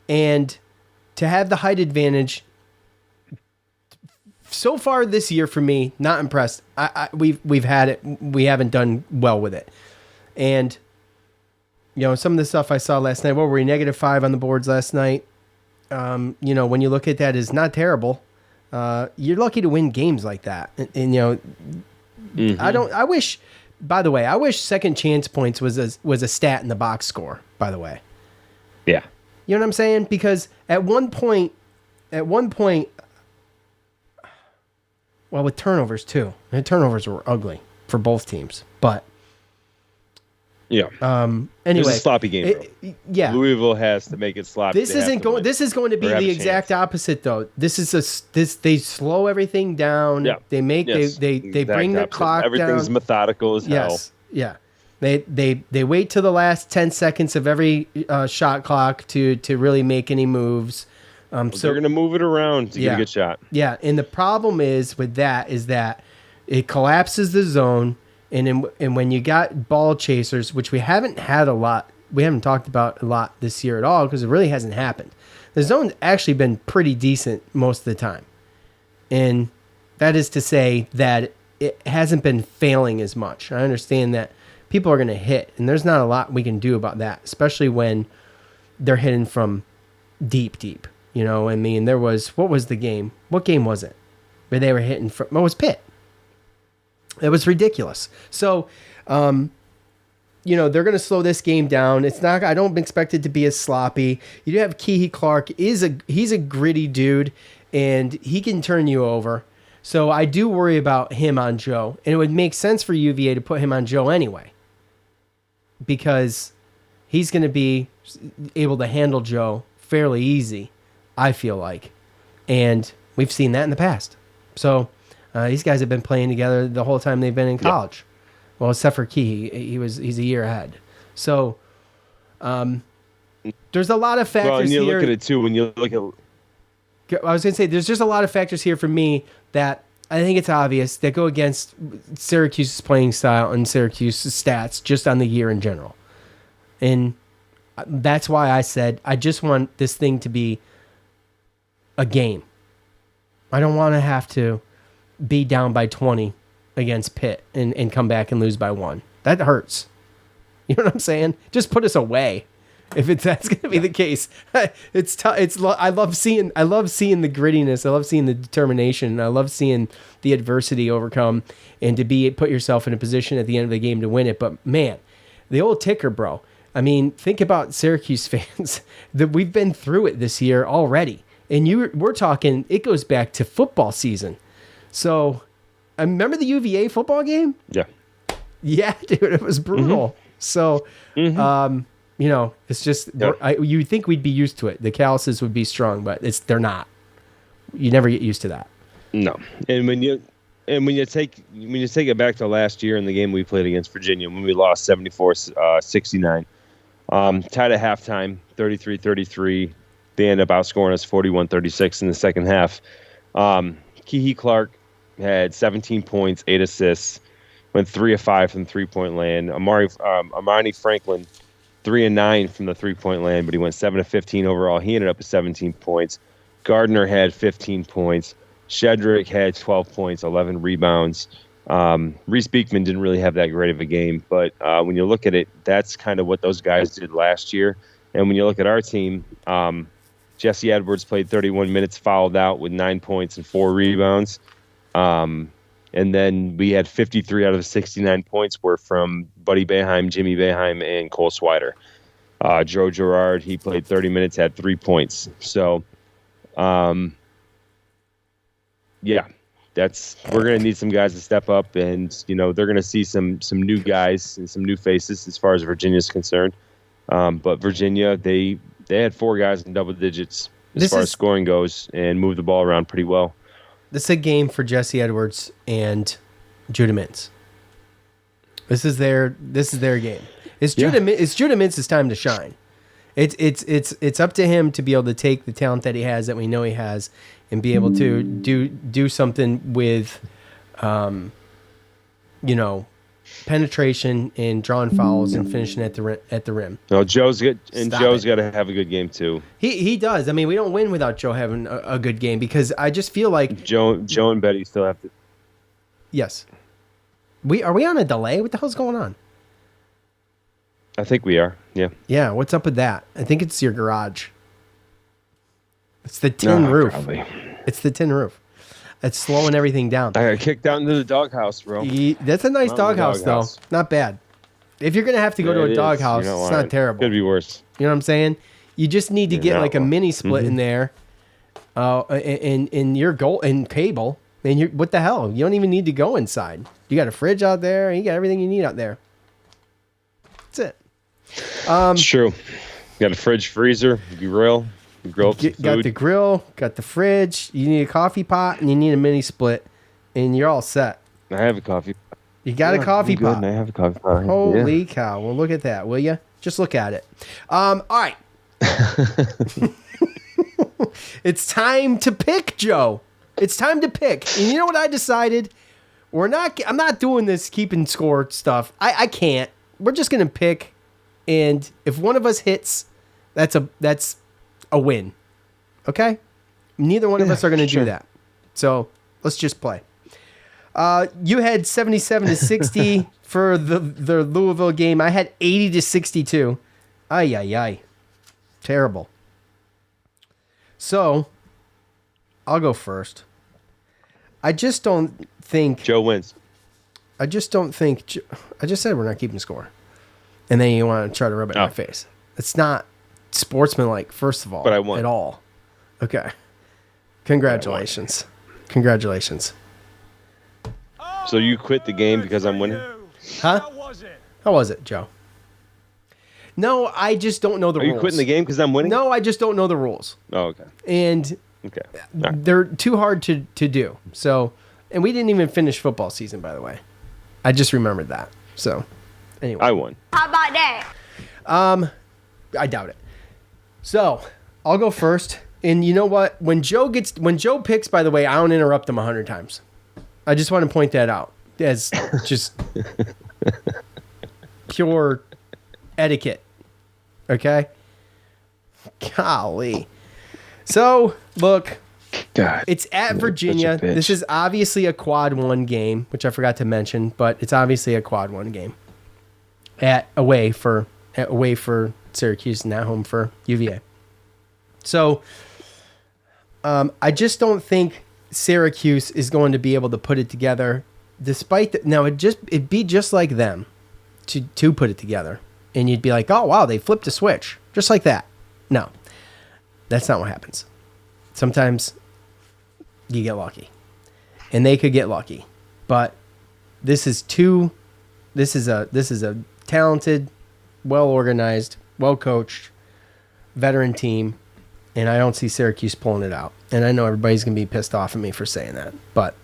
And to have the height advantage so far this year, for me, not impressed. We've had it. We haven't done well with it. And some of the stuff I saw last night. What were we, -5 on the boards last night? When you look at that, is not terrible. You're lucky to win games like that. And I wish. By the way, I wish second chance points was a stat in the box score. By the way. Yeah. You know what I'm saying? Because at one point, well, with turnovers too. The turnovers were ugly for both teams. But yeah. Anyway, it's a sloppy game. Yeah. Louisville has to make it sloppy. This is going to be the exact opposite, though. They slow everything down. Yeah. They make they bring the clock down. Everything's methodical as hell. Yes. Yeah. They wait till the last 10 seconds of every shot clock to really make any moves. So they're going to move it around to get a good shot. Yeah, and the problem is with that is that it collapses the zone, and when you got ball chasers, which we haven't had a lot, we haven't talked about a lot this year at all because it really hasn't happened. The zone's actually been pretty decent most of the time, and that is to say that it hasn't been failing as much. I understand that people are going to hit, and there's not a lot we can do about that, especially when they're hitting from deep. There was, what was the game? What game was it? Where they were hitting from, it was Pitt. It was ridiculous. So, they're going to slow this game down. It's not, I don't expect it to be as sloppy. You do have Keehi Clark. He's a gritty dude, and he can turn you over. So I do worry about him on Joe, and it would make sense for UVA to put him on Joe anyway, because he's going to be able to handle Joe fairly easy, I feel like. And we've seen that in the past. So these guys have been playing together the whole time they've been in college. Yep. Well, except for Key, he's a year ahead. So there's a lot of factors here. Well, and you look at it too when you look at. I was going to say, there's just a lot of factors here for me that I think it's obvious that go against Syracuse's playing style and Syracuse's stats just on the year in general. And that's why I said I just want this thing to be a game. I don't want to have to be down by 20 against Pitt and come back and lose by 1. That hurts. You know what I'm saying? Just put us away. If that's going to be the case, it's tough. I love seeing the grittiness. I love seeing the determination. I love seeing the adversity overcome and to put yourself in a position at the end of the game to win it. But man, the old ticker, bro. I mean, think about Syracuse fans that we've been through it this year already. And we're talking, it goes back to football season. So I remember the UVA football game. Yeah. Yeah, dude, it was brutal. Mm-hmm. So, It's just you think we'd be used to it. The Calluses would be strong, but they're not. You never get used to that. No, and when you take it back to last year in the game we played against Virginia when we lost 74-69, tied at halftime 33-33. They end up outscoring us 41-36 in the second half. Kihei Clark had 17 points, 8 assists, went 3 of 5 from 3-point land. Amani Franklin, 3 of 9 from the 3-point land, but he went 7 of 15 overall. He ended up with 17 points. Gardner had 15 points. Shedrick had 12 points, 11 rebounds. Reese Beekman didn't really have that great of a game, but when you look at it, that's kind of what those guys did last year. And when you look at our team, Jesse Edwards played 31 minutes, fouled out with 9 points and 4 rebounds. And then we had 53 out of the 69 points were from Buddy Boeheim, Jimmy Boeheim, and Cole Swider. Joe Girard, he played 30 minutes, had 3 points. So, yeah, we're going to need some guys to step up, and they're going to see some new guys and some new faces as far as Virginia's concerned. But Virginia, they had 4 guys in double digits as far as scoring goes and moved the ball around pretty well. This is a game for Jesse Edwards and Judah Mintz. This is their game. It's Judah Mintz's time to shine. It's up to him to be able to take the talent that he has, that we know he has, and be able to do something with, penetration and drawing fouls and finishing at the rim. No, Joe's good, and Joe's got to have a good game too. He does. I mean, we don't win without Joe having a good game, because I just feel like Joe and Betty still have to. Yes. Are we on a delay? What the hell's going on? I think we are. Yeah. Yeah. What's up with that? I think it's your garage. It's the tin roof. Probably. It's the tin roof. It's slowing everything down. I got kicked out into the doghouse, bro. That's a nice doghouse, though. Not bad. If you're going to have to go to a doghouse, it's not terrible. Could be worse. You know what I'm saying? You just need to get like a mini split in there, and your goal and cable. And what the hell? You don't even need to go inside. You got a fridge out there. And you got everything you need out there. That's it. It's true. You got a fridge, freezer, grill. Got the grill, got the fridge. You need a coffee pot, and you need a mini split, and you're all set. I have a coffee pot. You got a coffee pot. And I have a coffee pot. Holy cow. Well, look at that, will you? Just look at it. All right. It's time to pick, Joe. It's time to pick. And you know what I decided? I'm not doing this keeping score stuff. I can't. We're just going to pick, and if one of us hits, that's a win. Okay? Neither one of us are going to do that. So let's just play. You had 77-60 for the Louisville game. I had 80-62. Ay. Terrible. So I'll go first. I just don't think Joe wins. I just don't think I just said we're not keeping score. And then you want to try to rub it in my face. It's not sportsmanlike, first of all, but I won. At all. Okay. Congratulations. Congratulations. So you quit the game because I'm winning? Huh? How was it, Joe? No, I just don't know the rules. Are you quitting the game because I'm winning? No, I just don't know the rules. Oh, okay. And they're too hard to do. So, and we didn't even finish football season, by the way. I just remembered that. So, anyway. I won. How about that? I doubt it. So, I'll go first. And you know what? When Joe picks, by the way, I don't interrupt him 100 times. I just want to point that out as just pure etiquette. Okay? Golly. So, look. God, it's at Virginia. This is obviously a quad 1 game, which I forgot to mention, but it's obviously a quad 1 game. Away for Syracuse and at home for UVA. So, I just don't think Syracuse is going to be able to put it together, despite that. Now it'd be just like them to put it together, and you'd be like, oh wow, they flipped a switch just like that. No, that's not what happens. Sometimes you get lucky, and they could get lucky, but this is a talented, well organized well coached, veteran team, and I don't see Syracuse pulling it out. And I know everybody's going to be pissed off at me for saying that, but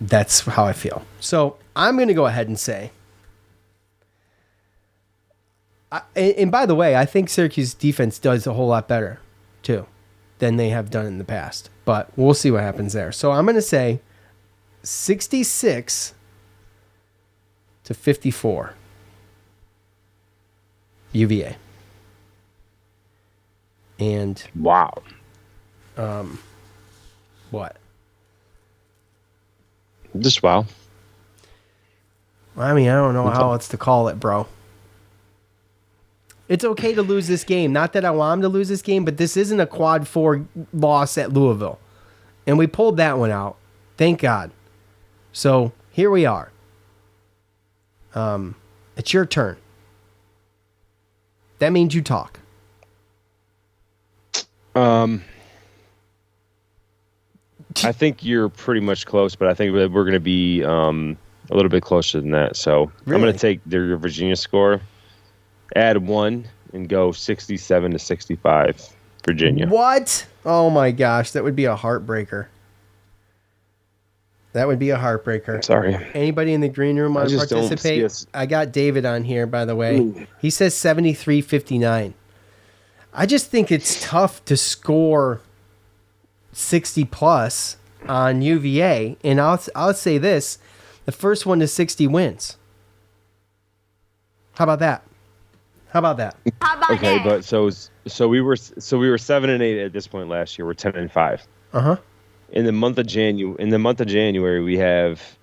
that's how I feel. So I'm going to go ahead and say, and by the way, I think Syracuse defense does a whole lot better too than they have done in the past, but we'll see what happens there. So I'm going to say 66-54 UVA. And wow. What? Just wow. I mean, I don't know how else to call it, bro. It's okay to lose this game. Not that I want them to lose this game, but this isn't a quad 4 loss at Louisville. And we pulled that one out. Thank God. So here we are. It's your turn. That means you talk. I think you're pretty much close, but I think we're going to be a little bit closer than that. So Really? I'm going to take your Virginia score, add 1, and go 67-65 Virginia. What? Oh my gosh, that would be a heartbreaker. That would be a heartbreaker. I'm sorry. Anybody in the green room want to participate? I got David on here, by the way. Ooh. He says 73-59. I just think it's tough to score 60 plus on UVA, and I'll say this: the first one to 60 wins. How about that? Okay, but so we were 7-8 at this point last year. We're 10-5. In the month of January, we have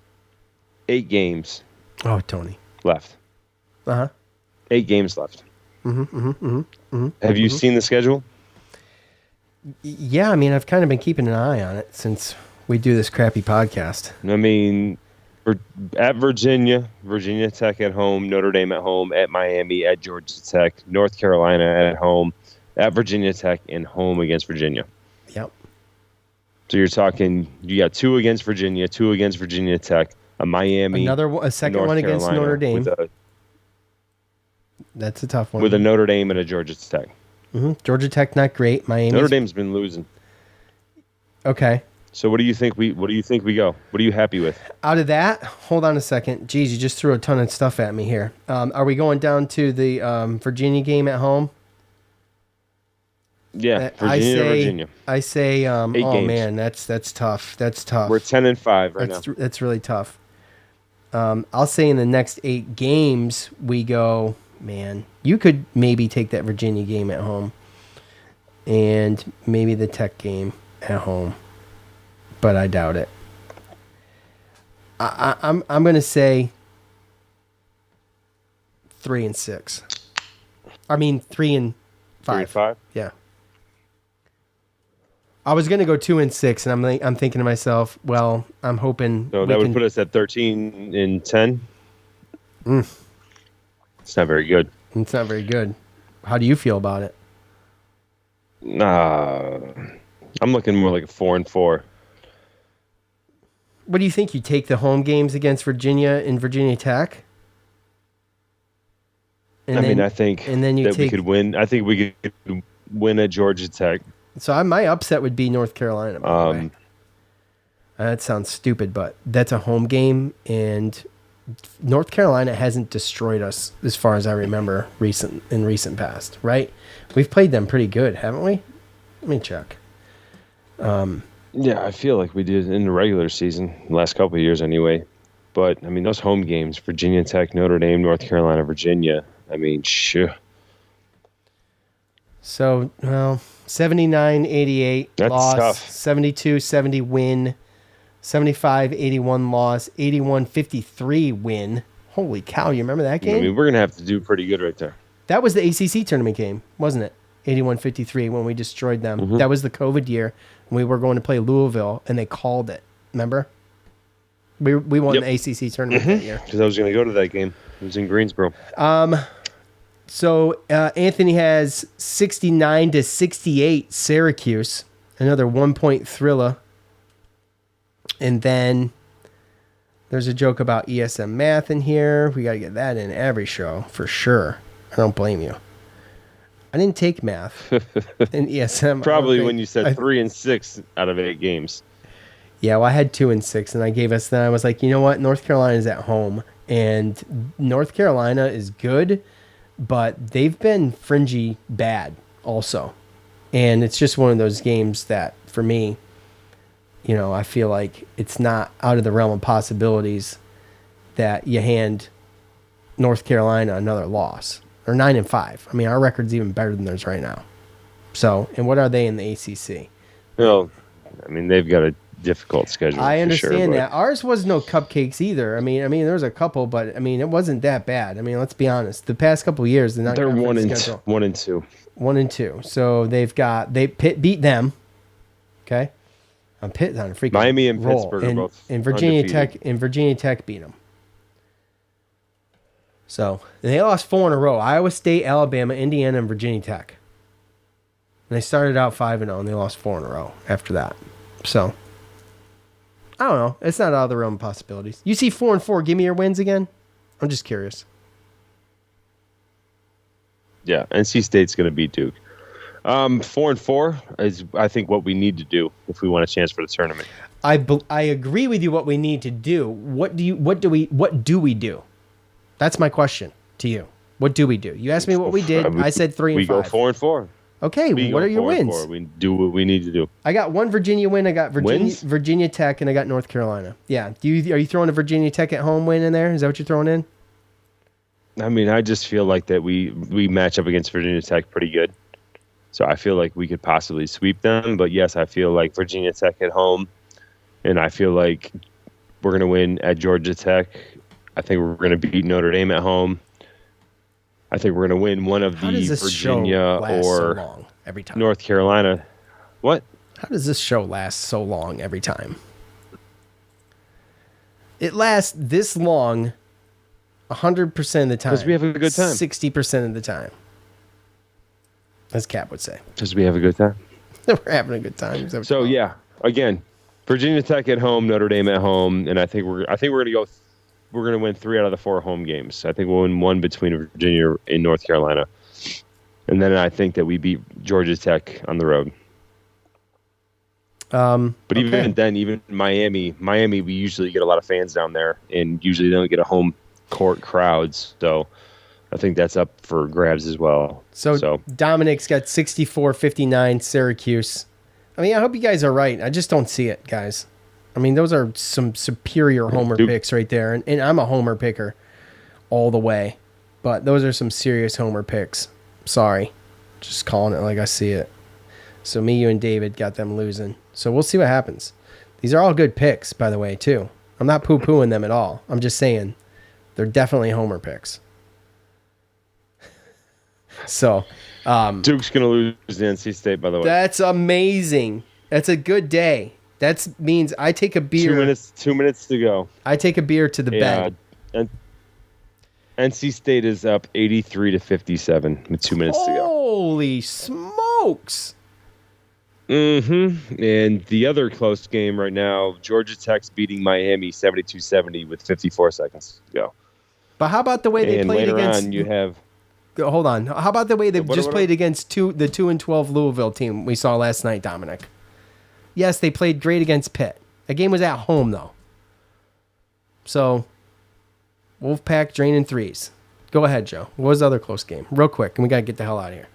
8 games. Oh, Tony. Left. 8 games left. Have you seen the schedule? Yeah, I mean, I've kind of been keeping an eye on it since we do this crappy podcast. I mean, we're at Virginia Tech at home, Notre Dame at home, at Miami, at Georgia Tech, North Carolina at home, at Virginia Tech, and home against Virginia. Yep. So you're talking, you got 2 against Virginia, 2 against Virginia Tech, a Miami, a second North one Carolina against Notre Dame. That's a tough one. With a Notre Dame and a Georgia Tech. Georgia Tech not great. Miami. Notre Dame's been losing. Okay. So what do you think we go? What are you happy with? Out of that, hold on a second. Geez, you just threw a ton of stuff at me here. Are we going down to the Virginia game at home? Yeah, Virginia. I say, 8 games. Man, that's tough. That's tough. We're 10-5 right now. That's really tough. I'll say in the next 8 games we go. Man, you could maybe take that Virginia game at home, and maybe the Tech game at home, but I doubt it. I'm gonna say 3-6. I mean 3-5. 3-5. Yeah. I was gonna go 2-6, and I'm thinking to myself, well, I'm hoping. So that would put us at 13-10. It's not very good. It's not very good. How do you feel about it? I'm looking more like a 4-4. What do you think? You take the home games against Virginia and Virginia Tech? I think we could win. I think we could win at Georgia Tech. So my upset would be North Carolina, by the way. That sounds stupid, but that's a home game, and North Carolina hasn't destroyed us as far as I remember in recent past, right? We've played them pretty good, haven't we? Let me check. Yeah, I feel like we did in the regular season, the last couple of years anyway. But, I mean, those home games, Virginia Tech, Notre Dame, North Carolina, Virginia, I mean, sure. So, 79-88 loss, tough. 72-70 win, 75-81 loss, 81-53 win. Holy cow, you remember that game? I mean, we're going to have to do pretty good right there. That was the ACC tournament game, wasn't it? 81-53 when we destroyed them. That was the COVID year. We were going to play Louisville, and they called it. Remember? We won the ACC tournament that year. Because I was going to go to that game. It was in Greensboro. So Anthony has 69-68 Syracuse. Another 1-point thriller. And then there's a joke about ESM math in here. We got to get that in every show for sure. I don't blame you. I didn't take math in ESM. Probably when you said 3 and 6 out of 8 games. Yeah, well, I had 2 and 6, and I was like, you know what? North Carolina's at home, and North Carolina is good, but they've been fringy bad also. And it's just one of those games that, for me, you know, I feel like it's not out of the realm of possibilities that you hand North Carolina another loss. Or 9 and 5. I mean, our record's even better than theirs right now. So, and what are they in the ACC? Well, I mean, they've got a difficult schedule. I understand for sure, that. Ours was no cupcakes either. I mean, there was a couple, but I mean, it wasn't that bad. I mean, let's be honest. The past couple of years, they're 1 and 2. 1 and 2. So Pitt beat them. Okay, Pitt on a freaking Miami and roll. Pittsburgh are both and Virginia undefeated. Virginia Tech beat them. So they lost 4 in a row: Iowa State, Alabama, Indiana, and Virginia Tech. And they started out 5-0, and they lost 4 in a row after that. So I don't know. It's not out of the realm of possibilities. You see 4 and 4. Give me your wins again. I'm just curious. Yeah, NC State's going to beat Duke. 4 and 4 is, I think, what we need to do if we want a chance for the tournament. I agree with you. What we need to do. What do we do? That's my question to you. What do we do? You asked me what we did. I said 3 and 5. We go 4 and 4. Okay, what are your wins? We do what we need to do. I got one Virginia win. I got Virginia Tech, and I got North Carolina. Yeah. Are you throwing a Virginia Tech at home win in there? Is that what you're throwing in? I mean, I just feel like that we match up against Virginia Tech pretty good. So I feel like we could possibly sweep them. But yes, I feel like Virginia Tech at home, and I feel like we're going to win at Georgia Tech. I think we're going to beat Notre Dame at home. I think we're going to win one of the Virginia or every time? North Carolina. What? How does this show last so long every time? It lasts this long 100% of the time. Because we have a good time. 60% of the time. As Cap would say. Because we have a good time. We're having a good time. So yeah, again, Virginia Tech at home, Notre Dame at home, and I think we're going to go. We're going to win 3 out of the 4 home games. I think we'll win 1 between Virginia and North Carolina. And then I think that we beat Georgia Tech on the road. But even then, even Miami, we usually get a lot of fans down there, and usually they don't get a home court crowds. So I think that's up for grabs as well. So Dominic's got 64-59 Syracuse. I mean, I hope you guys are right. I just don't see it, guys. I mean, those are some superior homer picks right there. And I'm a homer picker all the way. But those are some serious homer picks. Sorry. Just calling it like I see it. So me, you, and David got them losing. So we'll see what happens. These are all good picks, by the way, too. I'm not poo-pooing them at all. I'm just saying they're definitely homer picks. So Duke's going to lose to NC State, by the way. That's amazing. That's a good day. That means I take a beer. 2 minutes to go. I take a beer to the bed. And NC State is up 83-57 with 2 minutes to go. Holy smokes! Mm-hmm. And the other close game right now, Georgia Tech's beating Miami 72-70 with 54 seconds to go. But how about the way they played against? On, you have. Hold on. How about the way they played against the 2-12 Louisville team we saw last night, Dominic? Yes, they played great against Pitt. The game was at home, though. So, Wolfpack draining threes. Go ahead, Joe. What was the other close game? Real quick, and we got to get the hell out of here.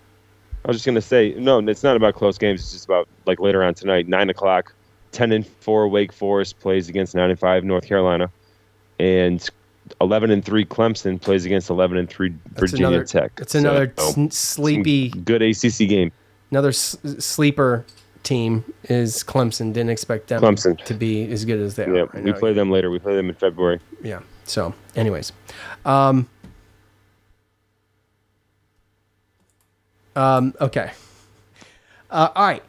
I was just going to say, no, it's not about close games. It's just about, like, later on tonight, 9 o'clock, 10-4 Wake Forest plays against 9-5 North Carolina. And 11-3 Clemson plays against 11-3 Virginia Tech. It's another sleepy... Good ACC game. Another sleeper team is Clemson. Didn't expect them to be as good as they are. Yeah, we play them later. We play them in February. Yeah. So, anyways. Okay. All right.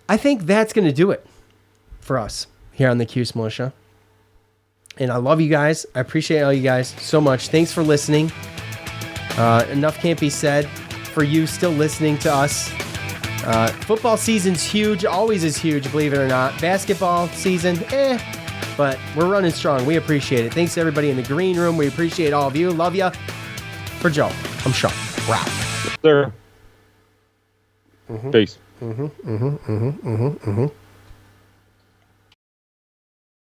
I think that's going to do it for us here on the Cuse Militia. And I love you guys. I appreciate all you guys so much. Thanks for listening. Enough can't be said for you still listening to us. Football season's huge. Always is huge, believe it or not. Basketball season, but we're running strong. We appreciate it. Thanks to everybody in the green room. We appreciate all of you. Love ya. For Joe, I'm Sean. Wow. Sir. Peace.